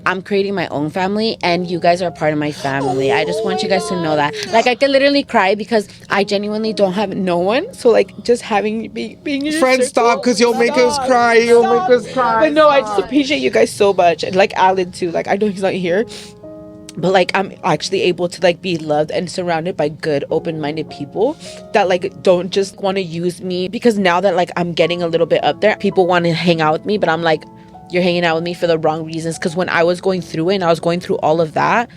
I'm creating my own family, and you guys are a part of my family. I just want you guys to know that. Like, I could literally cry because I genuinely don't have no one. So, like, just having being in your Friends, circle, stop, because you'll make us cry. You'll make us cry. But no, I just appreciate you guys so much. And like Alan too. Like, I know he's not here, but like I'm actually able to like be loved and surrounded by good, open-minded people that like don't just want to use me, because now that like I'm getting a little bit up there, people want to hang out with me, but I'm like, you're hanging out with me for the wrong reasons. Because when I was going through it and I was going through all of that,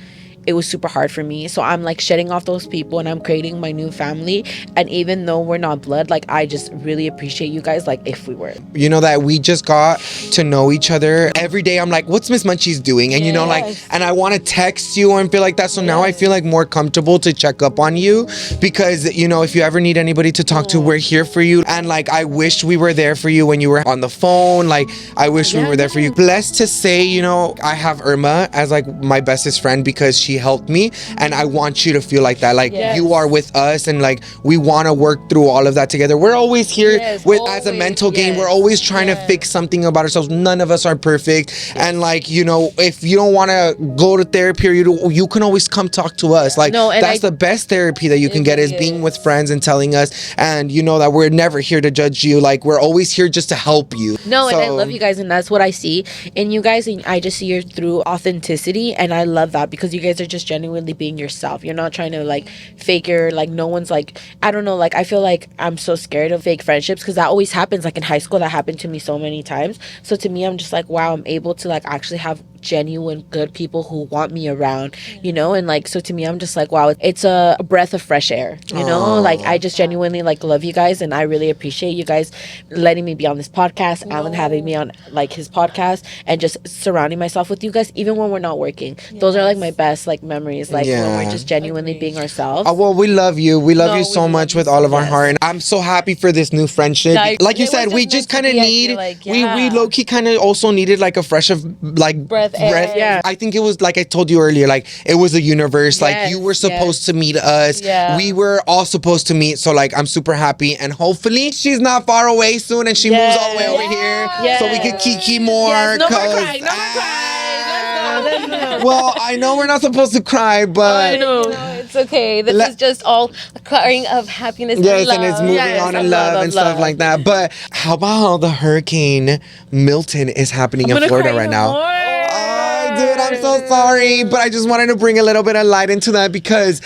it was super hard for me. So I'm like shedding off those people and I'm creating my new family. And even though we're not blood, like I just really appreciate you guys, like if we were. You know that we just got to know each other. Every day I'm like, what's Ms Munchie's doing? And you know, like, and I want to text you and feel like that. So now I feel like more comfortable to check up on you, because, you know, if you ever need anybody to talk to, we're here for you. And like, I wish we were there for you when you were on the phone. Like, I wish we were there for you. Blessed to say, you know, I have Irma as like my bestest friend because she helped me, and I want you to feel like that. Like, you are with us, and like we want to work through all of that together. We're always here with as a mental game. We're always trying to fix something about ourselves. None of us are perfect. And like, you know, if you don't want to go to therapy, or you can always come talk to us. Like, that's the best therapy that you can get, is being with friends and telling us. And you know that we're never here to judge you. Like, we're always here just to help you. No, and I love you guys, and that's what I see in you guys. And I just see you through authenticity, and I love that, because you guys are just genuinely being yourself. You're not trying to like fake your, like, no one's like, I don't know, like I feel like I'm so scared of fake friendships, because that always happens. Like in high school, that happened to me so many times. So to me, I'm just like, wow, I'm able to like actually have genuine good people who want me around, you know. And like, so to me, I'm just like, wow, it's a breath of fresh air, you know. Like, I just genuinely like love you guys, and I really appreciate you guys letting me be on this podcast, Alan having me on like his podcast, and just surrounding myself with you guys even when we're not working. Those are like my best like memories, like when we're just genuinely being ourselves. Well, we love you. We love you so much with all of our heart, and I'm so happy for this new friendship. Like you said, we just kind of need, we low-key kind of also needed like a fresh of like breath. Yeah, I think it was like I told you earlier, like it was a universe. Like you were supposed to meet us. We were all supposed to meet. So like I'm super happy, and hopefully she's not far away soon, and she moves all the way over here, so we could kiki more. No more crying. Well, I know we're not supposed to cry, but I know. It's okay. This is just all a crying of happiness and love. And it's moving on in love and stuff like that. But how about how the Hurricane Milton is happening in Florida right now? Dude, I'm so sorry, but I just wanted to bring a little bit of light into that, because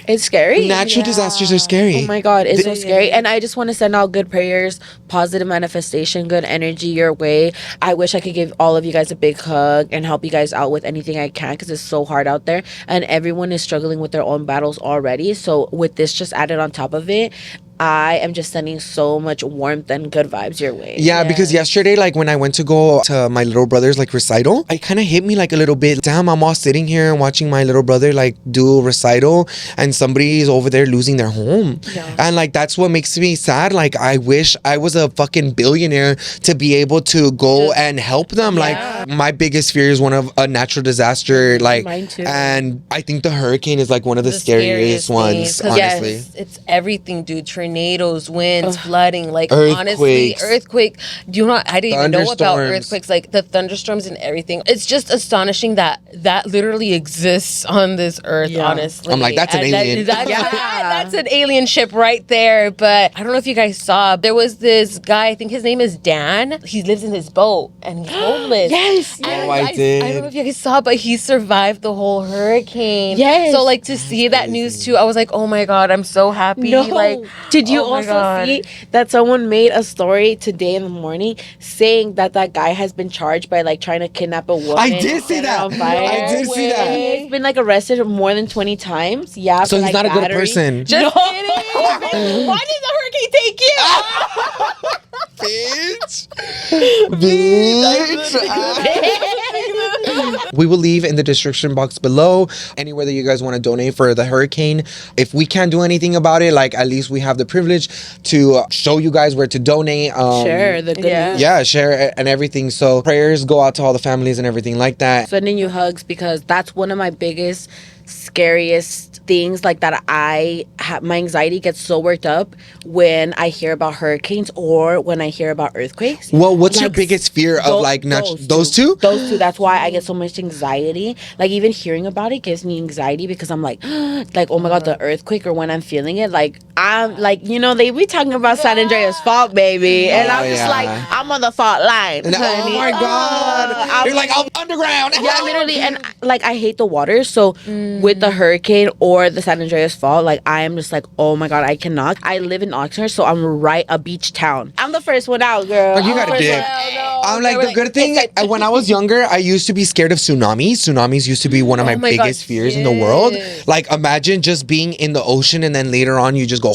it's scary. Natural disasters are scary. Oh my God, it's so scary. And I just want to send out good prayers, positive manifestation, good energy your way. I wish I could give all of you guys a big hug and help you guys out with anything I can, because it's so hard out there, and everyone is struggling with their own battles already. So with this just added on top of it, I am just sending so much warmth and good vibes your way. Yeah, because yesterday, like when I went to go to my little brother's like recital, it kind of hit me like a little bit. Damn, I'm all sitting here and watching my little brother like do a recital, and somebody's over there losing their home. And like, that's what makes me sad. Like, I wish I was a fucking billionaire to be able to go and help them. Like, my biggest fear is one of a natural disaster. Like, mine too. And I think the hurricane is like one of the scariest ones, honestly. It's everything, dude. Tornadoes, winds, flooding, like earthquakes. honestly, earthquake. I didn't even know about earthquakes, like the thunderstorms and everything. It's just astonishing that literally exists on this earth. Honestly, I'm like, that's an alien. That's an alien ship right there. But I don't know if you guys saw, there was this guy, I think his name is Dan. He lives in his boat and he's homeless. I did. I don't know if you guys saw, but he survived the whole hurricane. So like, to see that news too, I was like, oh my God, I'm so happy. Like, Did you Oh my also God. see that someone made a story today in the morning saying that guy has been charged by like trying to kidnap a woman? I did see and set her that. on fire? I did see that. And he's been like arrested more than 20 times. Yeah. So for, he's like, not a good battery. person. Just kidding. Why did the hurricane take you? Bitch. Bitch. We will leave in the description box below anywhere that you guys want to donate for the hurricane. If we can't do anything about it, like at least we have the privilege to show you guys where to donate. Share the good news. Yeah, share it and everything. So prayers go out to all the families and everything like that. Sending you hugs because that's one of my biggest, scariest things. Like that, my anxiety gets so worked up when I hear about hurricanes or when I hear about earthquakes. Well, what's your Like, biggest fear of those two? Those two. That's why I get so much anxiety. Like even hearing about it gives me anxiety because I'm like, oh my God, the earthquake, or when I'm feeling it, like I'm like, they be talking about San Andreas fault, baby, and I'm just like, I'm on the fault line. And, oh my God, you're like, I'm underground. Yeah, literally, and like I hate the water. So with the hurricane or the San Andreas fault, like I am just like, oh my God, I cannot. I live in Oxnard, so I'm right a beach town. I'm the first one out, girl. Oh, you got a dip. I'm like, the good thing, when I was younger, I used to be scared of tsunamis. Tsunamis used to be one of my biggest fears in the world. Like, imagine just being in the ocean and then later on you just go,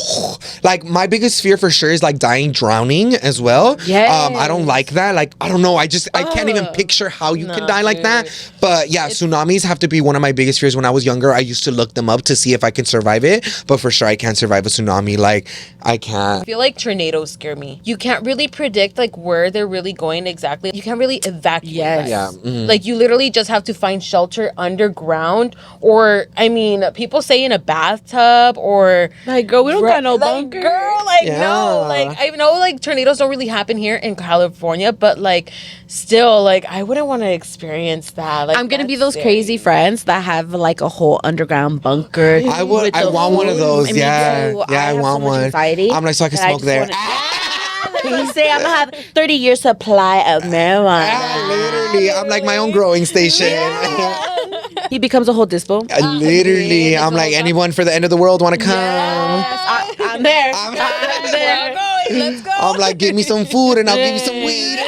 like, my biggest fear for sure is like drowning as well. Yes. I don't like that. Like, I don't know. I can't even picture how you can die like that. But yeah, tsunamis have to be one of my biggest fears. When I was younger, I used to look them up to see if I can survive it. But for sure, I can't survive a tsunami. Like, I can't. I feel like tornadoes scare me. You can't really predict like where they're really going exactly. You can't really evacuate. Yes. Yeah. Like you literally just have to find shelter underground, or I mean, people say in a bathtub, or Like, girl, we don't got no like, bunker. girl, like Yeah. no, like I know like tornadoes don't really happen here in California, but like still, like I wouldn't want to experience that. Like I'm gonna be that's those scary. crazy friends that have like a whole underground bunker. I would. I want one of those. Me Yeah. too. Yeah, I have so want much one. anxiety I'm like, so I can that smoke just there. wanna- You say I'm gonna have 30 years supply of marijuana. Literally, I'm like my own growing station. He becomes a whole dispo. Literally, I'm like, anyone for the end of the world want to come? I'm there. I'm there. Let's go. I'm like, give me some food and I'll give you some weed.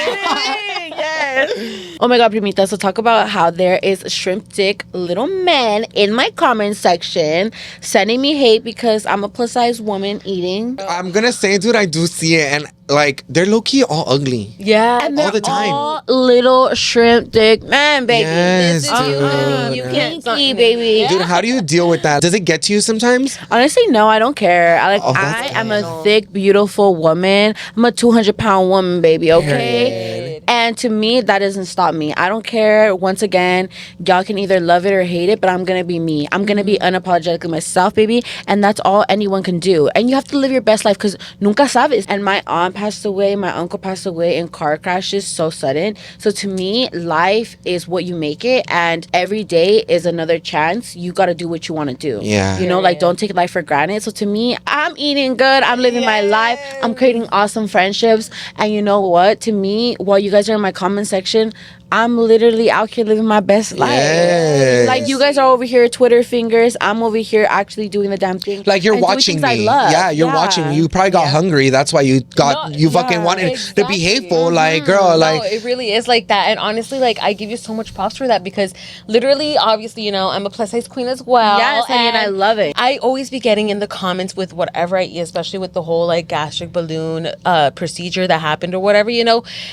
Oh my God, Primita. So talk about how there is shrimp dick little men in my comment section sending me hate because I'm a plus size woman eating. I'm gonna say, dude, I do see it, and like they're low key all ugly. Yeah, And all they're the time. all little shrimp dick man, baby. Yes, This is you, honey. You dude. kinky, baby. Dude, how do you deal with that? Does it get to you sometimes? Honestly, no, I don't care. Oh, I that's am a thick, beautiful woman. I'm a 200-pound woman, baby. Okay. And to me, that doesn't stop me. I don't care. Once again, y'all can either love it or hate it, but I'm gonna be me. I'm gonna be unapologetically myself, baby. And that's all anyone can do. And you have to live your best life because nunca sabes. And my aunt passed away, my uncle passed away in car crashes so sudden. So to me, life is what you make it, and every day is another chance. You gotta do what you want to do. Yeah. You know, like don't take life for granted. So to me, I'm eating good. I'm living my life. I'm creating awesome friendships. And you know what? To me, while you guys are in my comment section, I'm literally out here living my best life. Yes. Like you guys are over here Twitter fingers. I'm over here actually doing the damn thing. Like you're and doing watching things I me. love. Yeah, you're watching me. You probably got hungry. That's why you fucking wanted to be hateful. Like, girl, like no, it really is like that. And honestly, like I give you so much props for that because literally, obviously, I'm a plus size queen as well. Yes, and I love it. I always be getting in the comments with whatever I eat, especially with the whole like gastric balloon procedure that happened or whatever.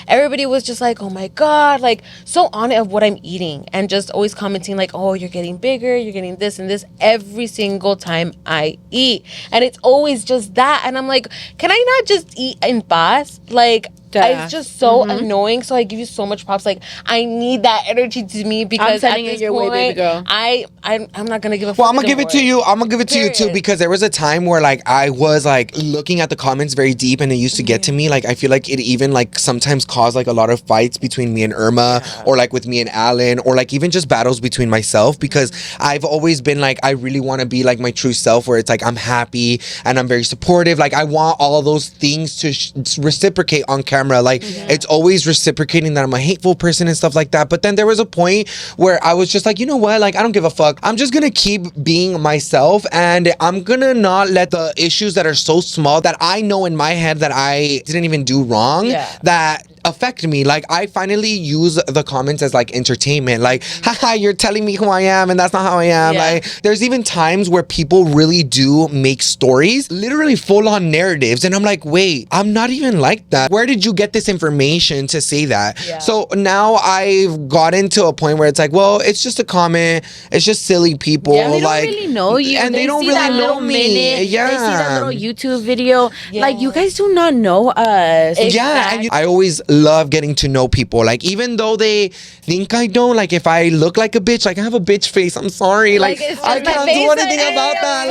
Everybody was just like, oh my God, like so on it of what I'm eating, and just always commenting like, oh, you're getting bigger, you're getting this and this every single time I eat, and it's always just that. And I'm like, can I not just eat in paz? Like it's just so annoying. So I give you so much props. Like I need that energy to me because I'm sending at it this your way, point, baby girl. I'm not gonna give a fuck. Well, I'm gonna give it to you. I'm gonna give it to you too, Period. because there was a time where like I was like looking at the comments very deep, and it used to get to me. Like I feel like it even like sometimes caused like a lot of fights between me and Irma, or like with me and Alan, or like even just battles between myself, because I've always been like, I really want to be like my true self, where it's like I'm happy and I'm very supportive. Like I want all those things to reciprocate on camera. camera. Like, it's always reciprocating that I'm a hateful person and stuff like that. But then there was a point where I was just like, you know what? Like, I don't give a fuck. I'm just gonna keep being myself, and I'm gonna not let the issues that are so small that I know in my head that I didn't even do wrong, that affect me. Like, I finally use the comments as like entertainment. Like, haha, you're telling me who I am and that's not how I am. Like, there's even times where people really do make stories, literally full on narratives, and I'm like, wait, I'm not even like that. Where did you get this information to say that? So now I've gotten to a point where it's like, well, it's just a comment, it's just silly people. They like, don't really know you, and they don't really know me. They see that little YouTube video. Like, you guys do not know us. And I always love getting to know people. Like, even though they think I don't, like, if I look like a bitch, like, I have a bitch face, I'm sorry, like I can't do anything about that.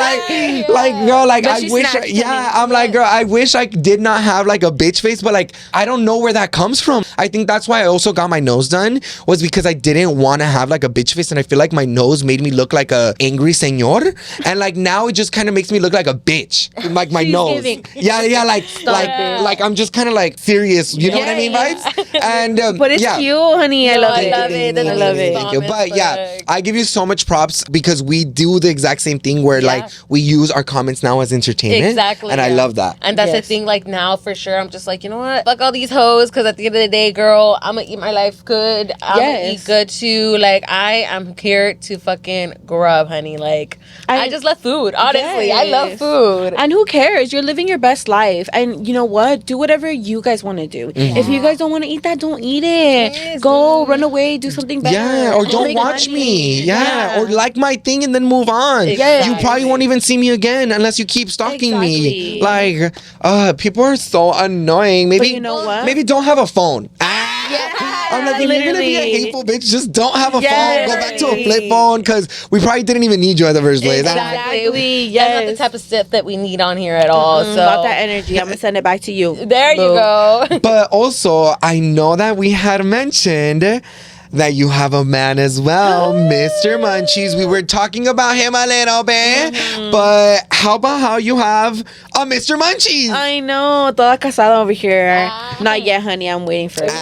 Like girl, like, I wish I'm like, girl, I wish I did not have like a bitch face, but like, I don't know where that comes from. I think that's why I also got my nose done, was because I didn't want to have like a bitch face, and I feel like my nose made me look like a angry señor, and like now it just kind of makes me look like a bitch, like my nose. Like I'm just kind of like serious, you know what I mean, vibes? And but it's cute, honey. I love it. I love it. Thank you. But yeah, I give you so much props because we do the exact same thing where like we use our comments now as entertainment. Exactly. And I love that. And that's the thing, like, now for sure, I'm just like, you know what? Fuck all these hoes, because at the end of the day, girl, I'm gonna eat my life good. I'm gonna eat good too. Like, I am here to fucking grub, honey. Like, I just love food. Honestly, I love food. And who cares? You're living your best life. And you know what? Do whatever you guys want to do. If you guys don't want to eat that, don't eat it. Go run away, do something better. Yeah, or don't watch me. Yeah, or like my thing and then move on. You probably won't even see me again unless you keep stalking me. Like, people are so annoying. Maybe, but you know what? Maybe don't have a phone. I'm like, if you're gonna be a hateful bitch, just don't have a phone. Go back to a flip phone, because we probably didn't even need you in the first place. Exactly. That's not the type of stuff that we need on here at all. So about that energy, I'm gonna send it back to you. There you go. But also, I know that we had mentioned that you have a man as well, Mr. Munchies. We were talking about him a little bit, but how about how you have a Mr. Munchies? I know, toda casada over here. Not yet, honey. I'm waiting for it.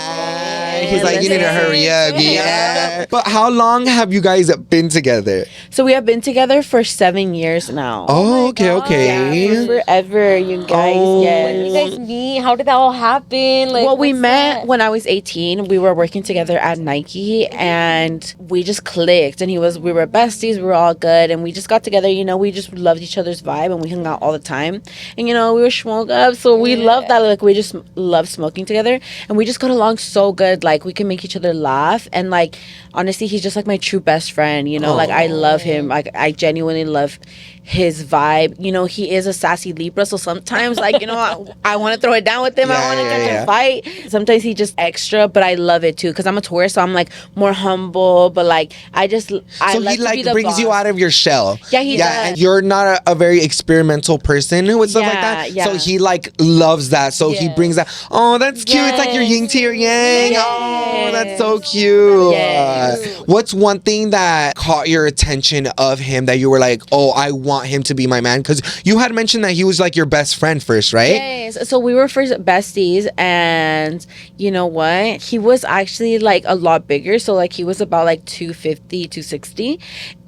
He's like, you need to hurry up. Yeah. But how long have you guys been together? So we have been together for 7 years now. Oh, okay. Yeah, forever, you guys. When did you guys meet? How did that all happen? Like, well, we met when I was 18. We were working together at Nike, and we just clicked. And we were besties. We were all good, and we just got together. You know, we just loved each other's vibe, and we hung out all the time. And you know, we were smoke up, so we loved that. Like, we just loved smoking together, and we just got along so good. Like, we can make each other laugh, and like, honestly, he's just like my true best friend. You know, like, I love him. Like, I genuinely love his vibe. You know, he is a sassy Libra, so sometimes, like, you know, I want to throw it down with him. I want to get in a fight. Sometimes he's just extra, but I love it too, because I'm a Taurus, so I'm like more humble, but like, I so like he like to be the brings boss. you out of your shell. Yeah, he does. And you're not a very experimental person with stuff like that. So he like loves that. So he brings that. Oh, that's cute. It's like your yin to your yang. Oh, that's so cute. What's one thing that caught your attention of him that you were like, oh, I want him to be my man? Because you had mentioned that he was like your best friend first, right? Yes. So we were first besties, and you know what? He was actually like a lot bigger. So like, he was about like 250, 260,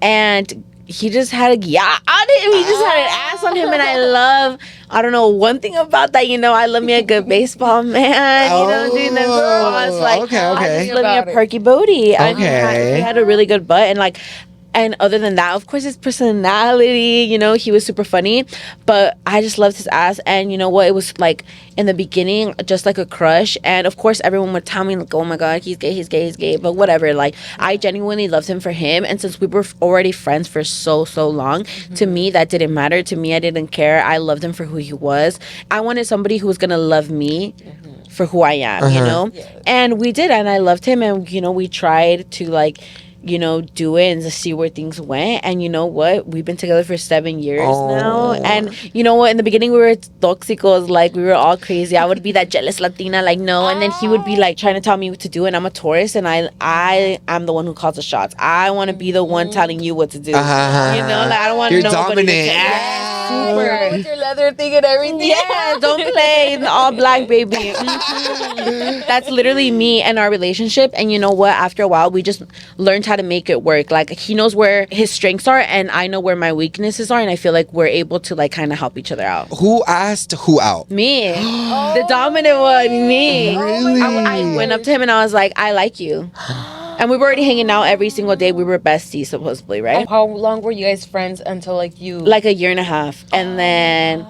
and he just had a yacht on him. He just had an ass on him, and I don't know, one thing about that, you know, I love me a good baseball man, you know, doing the girls, like, I just love me a perky booty. I mean, he had a really good butt, and like, and other than that, of course, his personality, you know, he was super funny, but I just loved his ass. And you know what? It was like, in the beginning, just like a crush. And of course, everyone would tell me, like, oh my God, he's gay, he's gay, he's gay. But whatever, like, I genuinely loved him for him. And since we were already friends for so long, to me, that didn't matter. To me, I didn't care. I loved him for who he was. I wanted somebody who was going to love me for who I am, you know? And we did, and I loved him. And, you know, we tried to, like, you know, do it and to see where things went. And you know what? We've been together for 7 years now. And you know what? In the beginning, we were toxicos. Like, we were all crazy. I would be that jealous Latina, like, no. And then he would be like trying to tell me what to do. And I'm a Taurus, and I am the one who calls the shots. I want to be the one telling you what to do. You know, like, I don't want You're nobody dominant. to super. With your leather thing and everything. Yeah, don't play. All black, baby. Mhm. That's literally me and our relationship. And you know what? After a while, we just learned how to make it work. Like, he knows where his strengths are, and I know where my weaknesses are. And I feel like we're able to, like, kind of help each other out. Who asked who out? Me. The dominant one, me. Really? I went up to him and I was like, I like you. And we were already hanging out every single day. We were besties, supposedly, right? How long were you guys friends until like you? Like a year and a half. And then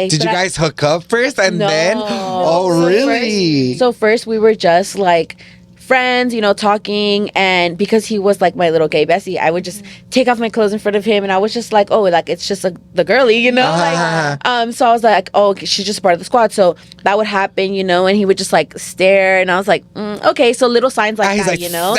Did you guys hook up first and No. then? Oh, really? So first we were just like friends, you know, talking, and because he was like my little gay bestie, I would just take off my clothes in front of him, and I was just like, oh, like it's just the girly, you know, like, so I was like, oh, she's just part of the squad, so that would happen, you know, and he would just like stare, and I was like, okay, so little signs like that, like, you know.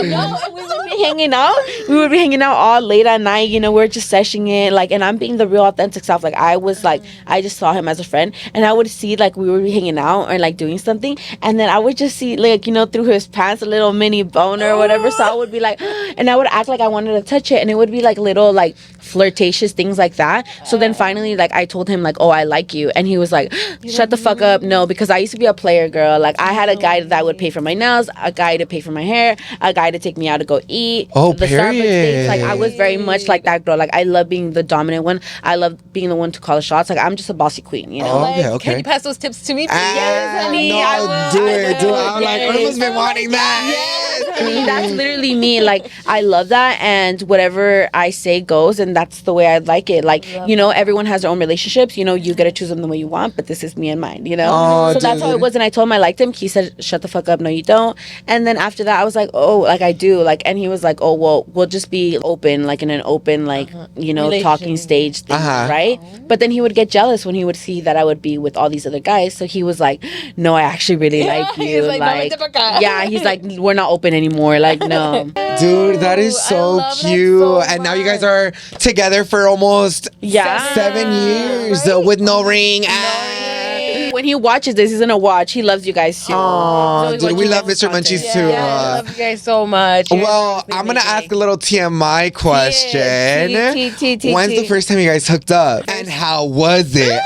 No, and we would be hanging out. We would be hanging out all late at night. You know, we're just seshing it. Like, and I'm being the real authentic self. Like, I was like, I just saw him as a friend, and I would see like we would be hanging out or like doing something, and then I would just see like, you know, through his pants a little mini boner or whatever. So I would be like, and I would act like I wanted to touch it, and it would be like little like flirtatious things like that. So then finally, like, I told him like, oh, I like you, and he was like, shut the fuck up. No, because I used to be a player girl. Like, I had a guy that would pay for my nails, a guy to pay for my hair, a guy to take me out to go eat. Oh, the period. Starbucks dates. Like, I was very much like that girl. Like, I love being the dominant one. I love being the one to call the shots. Like, I'm just a bossy queen, you know? Oh, okay. Can you pass those tips to me, please? Yes, honey, no, I will. do it. I'm like, Yes. Irma's been wanting that. Yes, honey, that's literally me. Like, I love that, and whatever I say goes, and that's the way I like it. Like, you know, everyone has their own relationships. You know, you get to choose them the way you want, but this is me and mine, you know? Oh, so that's how it was, and I told him I liked him. He said, shut the fuck up. No, you don't. And then after that, I was like, oh, like, I do. Like, and he was like, oh, well, we'll just be open, like in an open, like, you know, talking stage thing, right? But then he would get jealous when he would see that I would be with all these other guys. So he was like, no, I actually really like you. He's like, Like, no, vete pa' acá. yeah, he's like, we're not open anymore. Like, no. Dude, that is I so love that cute. so And now you much. guys are together for almost Yeah. 7 years with no ring. When he watches this, he's gonna watch. He loves you guys too. Oh, So he dude, we watches love this Mr. content. Munchies too. Yeah, I love you guys so much. Well, I'm gonna ask a little TMI question. T. When's the first time you guys hooked up, and how was it?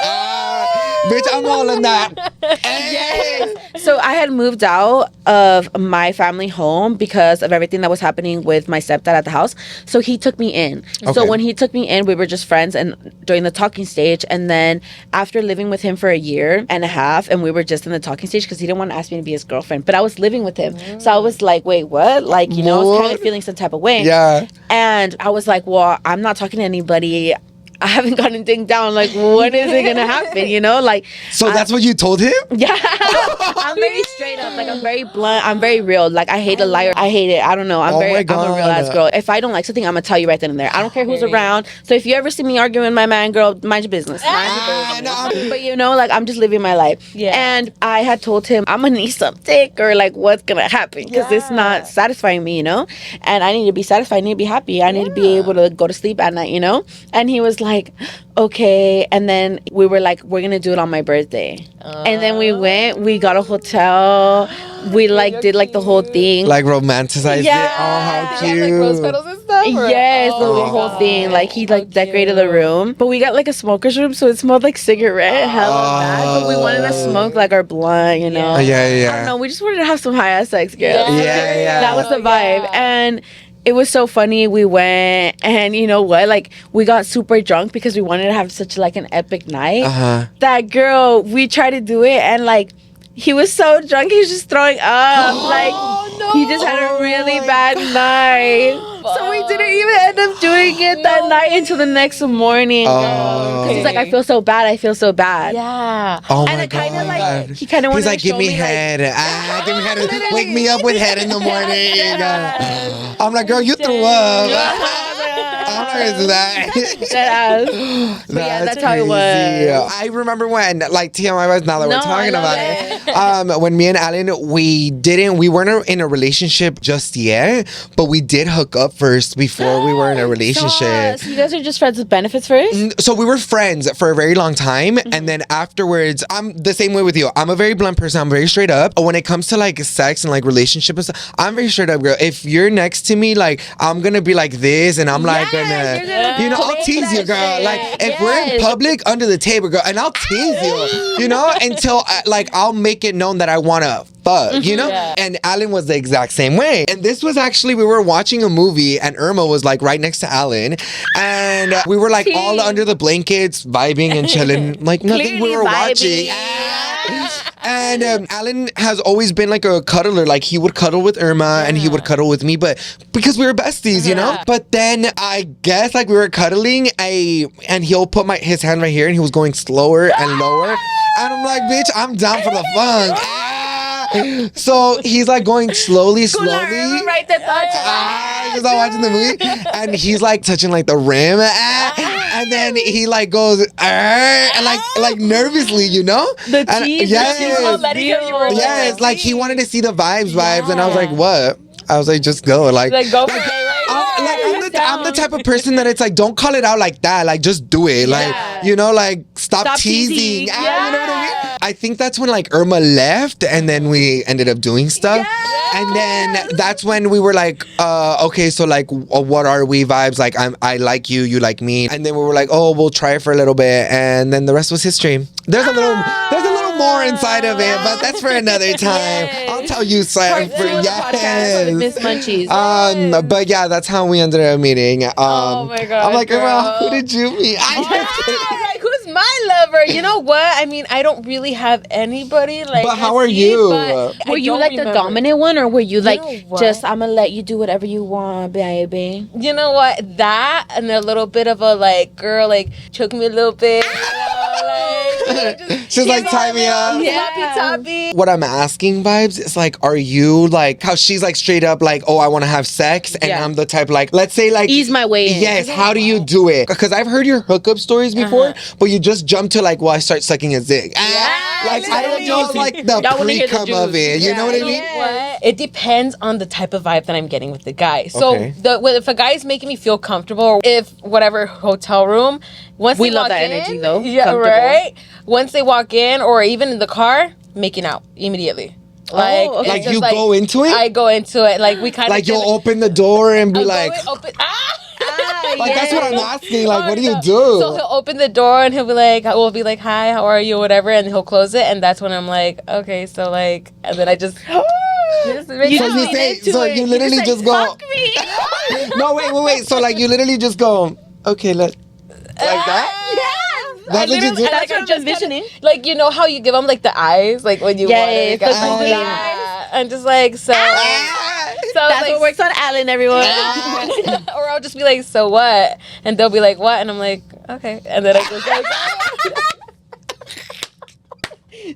Bitch, I'm all in that. Yes. So I had moved out of my family home because of everything that was happening with my stepdad at the house. So he took me in. Okay. So when he took me in, we were just friends and during the talking stage. And then after living with him for a year and a half, and we were just in the talking stage because he didn't want to ask me to be his girlfriend, but I was living with him. So I was like, wait, what? Like, you know, I was kind of feeling some type of way. Yeah. And I was like, well, I'm not talking to anybody. I haven't gotten dinged down. Like, when is it gonna happen? You know, like. So that's what you told him? Yeah, I'm very straight up. Like, I'm very blunt. I'm very real. Like, I hate a liar. I hate it. I don't know. I'm Oh my I'm a God. real ass girl. If I don't like something, I'm gonna tell you right then and there. I don't care who's around. So if you ever see me arguing with my man, girl, mind your business. Mind your business. But you know, like, I'm just living my life. Yeah. And I had told him I'm gonna need some dick or like what's gonna happen because it's not satisfying me, you know. And I need to be satisfied. I need to be happy. I need to be able to go to sleep at night, you know. And he was like, okay. And then we were like, we're gonna do it on my birthday. And then we went, we got a hotel, we like did like the whole thing. Like romanticized it? Oh, Yeah. how Did you have, like, rose cute. petals and stuff? Or? Yes, the Oh, whole thing. Like, he like How decorated the cute. room. But we got like a smoker's room, so it smelled like cigarette, hella bad. But we wanted to smoke like our blunt, you know. Yeah. I don't know, we just wanted to have some high ass sex, girl. Yeah. That was the vibe. Yeah. And it was so funny. We went, and you know what? Like, we got super drunk because we wanted to have such like an epic night. That girl, we tried to do it, and like, he was so drunk, he was just throwing up. Like, he just had a really bad night. So we didn't even end up doing it that night until the next morning. Because he's like, I feel so bad. I feel so bad. Yeah. Oh And my it kind of God. like, he kind of wanted He's like, to show give me like- head. Give me head. Wake me up with head in the morning. I'm like, girl, you threw up. I'm not gonna do that. Deadass. But yeah, that's how it was. I remember when, like, TMI was, now that No, we're talking I about love it. When me and Alan, we weren't in a relationship just yet, but we did hook up first before we were in a relationship. So you guys are just friends with benefits first? So we were friends for a very long time, and then afterwards, I'm the same way with you. I'm a very blunt person. I'm very straight up. When it comes to like sex and like relationship and stuff, I'm very straight up, girl. If you're next to me, like, I'm gonna be like this, and I'm like gonna. Yeah. you're gonna You know, I'll play tease that you, girl. shit. Like, if we're in public, under the table, girl, and I'll tease you, you know, until, like, I'll make it known that I want to fuck, you know? Yeah. And Alan was the exact same way. And this was actually, we were watching a movie, and Irma was, like, right next to Alan. And we were, like, all under the blankets, vibing and chilling. Like, nothing we were watching. And Alan has always been like a cuddler. Like, he would cuddle with Irma and he would cuddle with me, but because we were besties, you know? But then I guess like we were cuddling, and he'll put his hand right here and he was going slower and lower. And I'm like, bitch, I'm down for the fun. So he's like going slowly. Right there, Because I'm watching the movie, and he's like touching like the rim, and then he like goes, and like nervously, you know. The tease. Yes, like he wanted to see the vibes, and I was like, what? I was like, just go, like go for it, right? I'm the type of person that it's like, don't call it out like that, like just do it, like you know, like stop teasing. You know what I mean? I think that's when like Irma left, and then we ended up doing stuff. And then that's when we were like, okay, so like, what are we vibes? Like, I like you, you like me. And then we were like, oh, we'll try it for a little bit. And then the rest was history. There's a little more inside of it, but that's for another time. I'll tell you, Sam. Yes. Ms Munchies. But yeah, that's how we ended up meeting. Oh my God, I'm like, girl. Irma, who did you meet? Like, who's my lover? You know what? I mean, I don't really have anybody like. But how are you? Were you like the dominant one, or were you like know what? just I'm gonna let you do whatever you want, baby? You know what? That and a little bit of a like, girl, like choke me a little bit. She's like, tie me up. Toppy. What I'm asking, vibes, is like, are you like how she's like straight up like, oh, I want to have sex, and I'm the type like, let's say like Ease my way in. Yes, how do you do it? Because I've heard your hookup stories before, but you just jump to like, well, I start sucking his dick. Like I don't know like the pre-cum of it. You know what I mean? What? It depends on the type of vibe that I'm getting with the guy. So if a guy's making me feel comfortable, or if whatever hotel room, once We they love walk that in, energy, though. Yeah, right. Once they walk in, or even in the car, making out immediately. Like, okay. Like you go into it? I go into it. Like we kind of Like you'll open the door and be like, like that's what I'm asking. Like, what do you do? So he'll open the door and we'll be like, hi, how are you, whatever, and he'll close it, and that's when I'm like, okay, so like, and then I just. So you literally just go. Fuck me. No, wait. So like you literally just go, okay, like that. That's what you do. That's what I'm envisioning. Like, you know how you give them like the eyes, like when you want it. the googly eyes. And just like so. So That's like, what works on Alan, everyone. or I'll just be like, so what? And they'll be like, what? And I'm like, okay. And then I just like.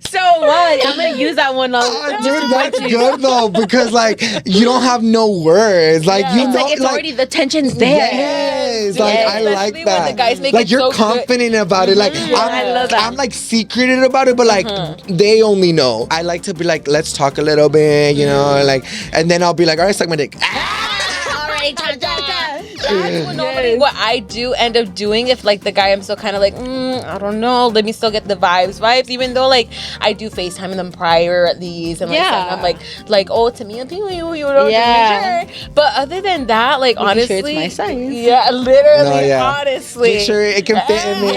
So what? I'm gonna use that one on. Dude, that's good though, because like you don't have no words. Like you It's know, like it's already the tension's there. Yes, like I like Especially when that. the guys make like it you're so good. confident about it. Like I love that. I'm like secreted about it, but like they only know. I like to be like, let's talk a little bit, you know, like, and then I'll be like, all right, suck my dick. Alright, That's normally what I do end up doing if like the guy I'm still kind of like, I don't know, let me still get the vibes, even though like I do FaceTime them prior at least, and like I'm like oh, to me, you know, just make sure. But other than that, like honestly, sure it's my size. Yeah, literally, honestly, make sure it can fit in me.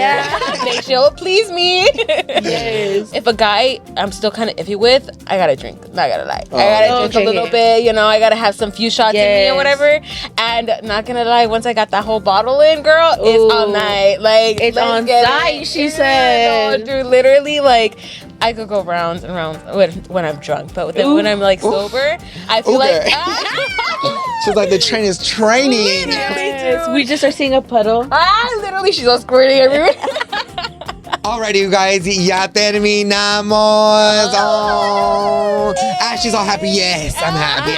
Make sure it'll please me. Yes. If a guy I'm still kind of iffy with, I gotta drink. Not gonna lie, I gotta drink a little bit. You know, I gotta have some few shots in me or whatever. And not gonna lie, once I got that whole bottle in, girl, it's all night. Like it's on site, she said. No, dude, literally, like I could go rounds and rounds when I'm drunk, but then when I'm like sober, I feel like she's like, the train is training. We just are seeing a puddle. Literally, she's all squirting everywhere. Alrighty, you guys, ya terminamos. Oh, Ashley's all happy. Yes, I'm happy.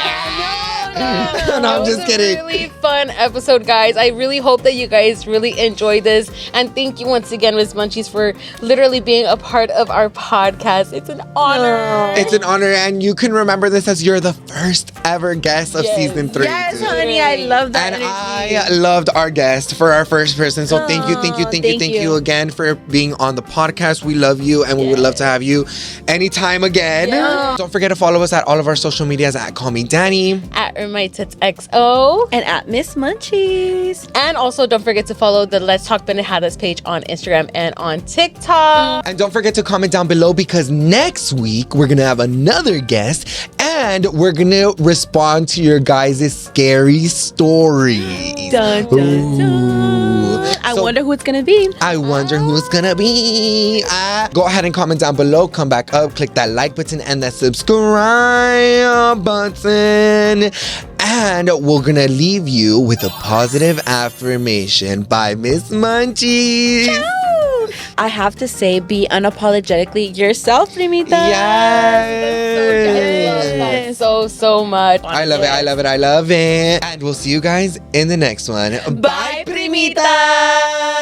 No, I'm just kidding. Really fun episode, guys. I really hope that you guys really enjoyed this, and thank you once again, Ms Munchies, for literally being a part of our podcast. It's an honor. It's an honor, and you can remember this as you're the first ever guest of season 3. Yes, honey, I love that. And I loved our guest for our first person. So thank you again for being on the podcast. We love you, and we would love to have you anytime again. Don't forget to follow us at all of our social medias at Call Me Danny, at Irma XO, and at Ms Ms Munchies. And also, don't forget to follow the Let's Talk Pendejadas page on Instagram and on TikTok. And don't forget to comment down below because next week we're gonna have another guest and we're gonna respond to your guys' scary stories. Dun, dun, dun. I wonder who it's gonna be. I wonder who it's gonna be. Go ahead and comment down below. Come back up, click that like button and that subscribe button. And we're gonna leave you with a positive affirmation by Ms Munchie. I have to say, be unapologetically yourself, Primita. Yes. So much. I love it. I love it. I love it. And we'll see you guys in the next one. Bye, Primita.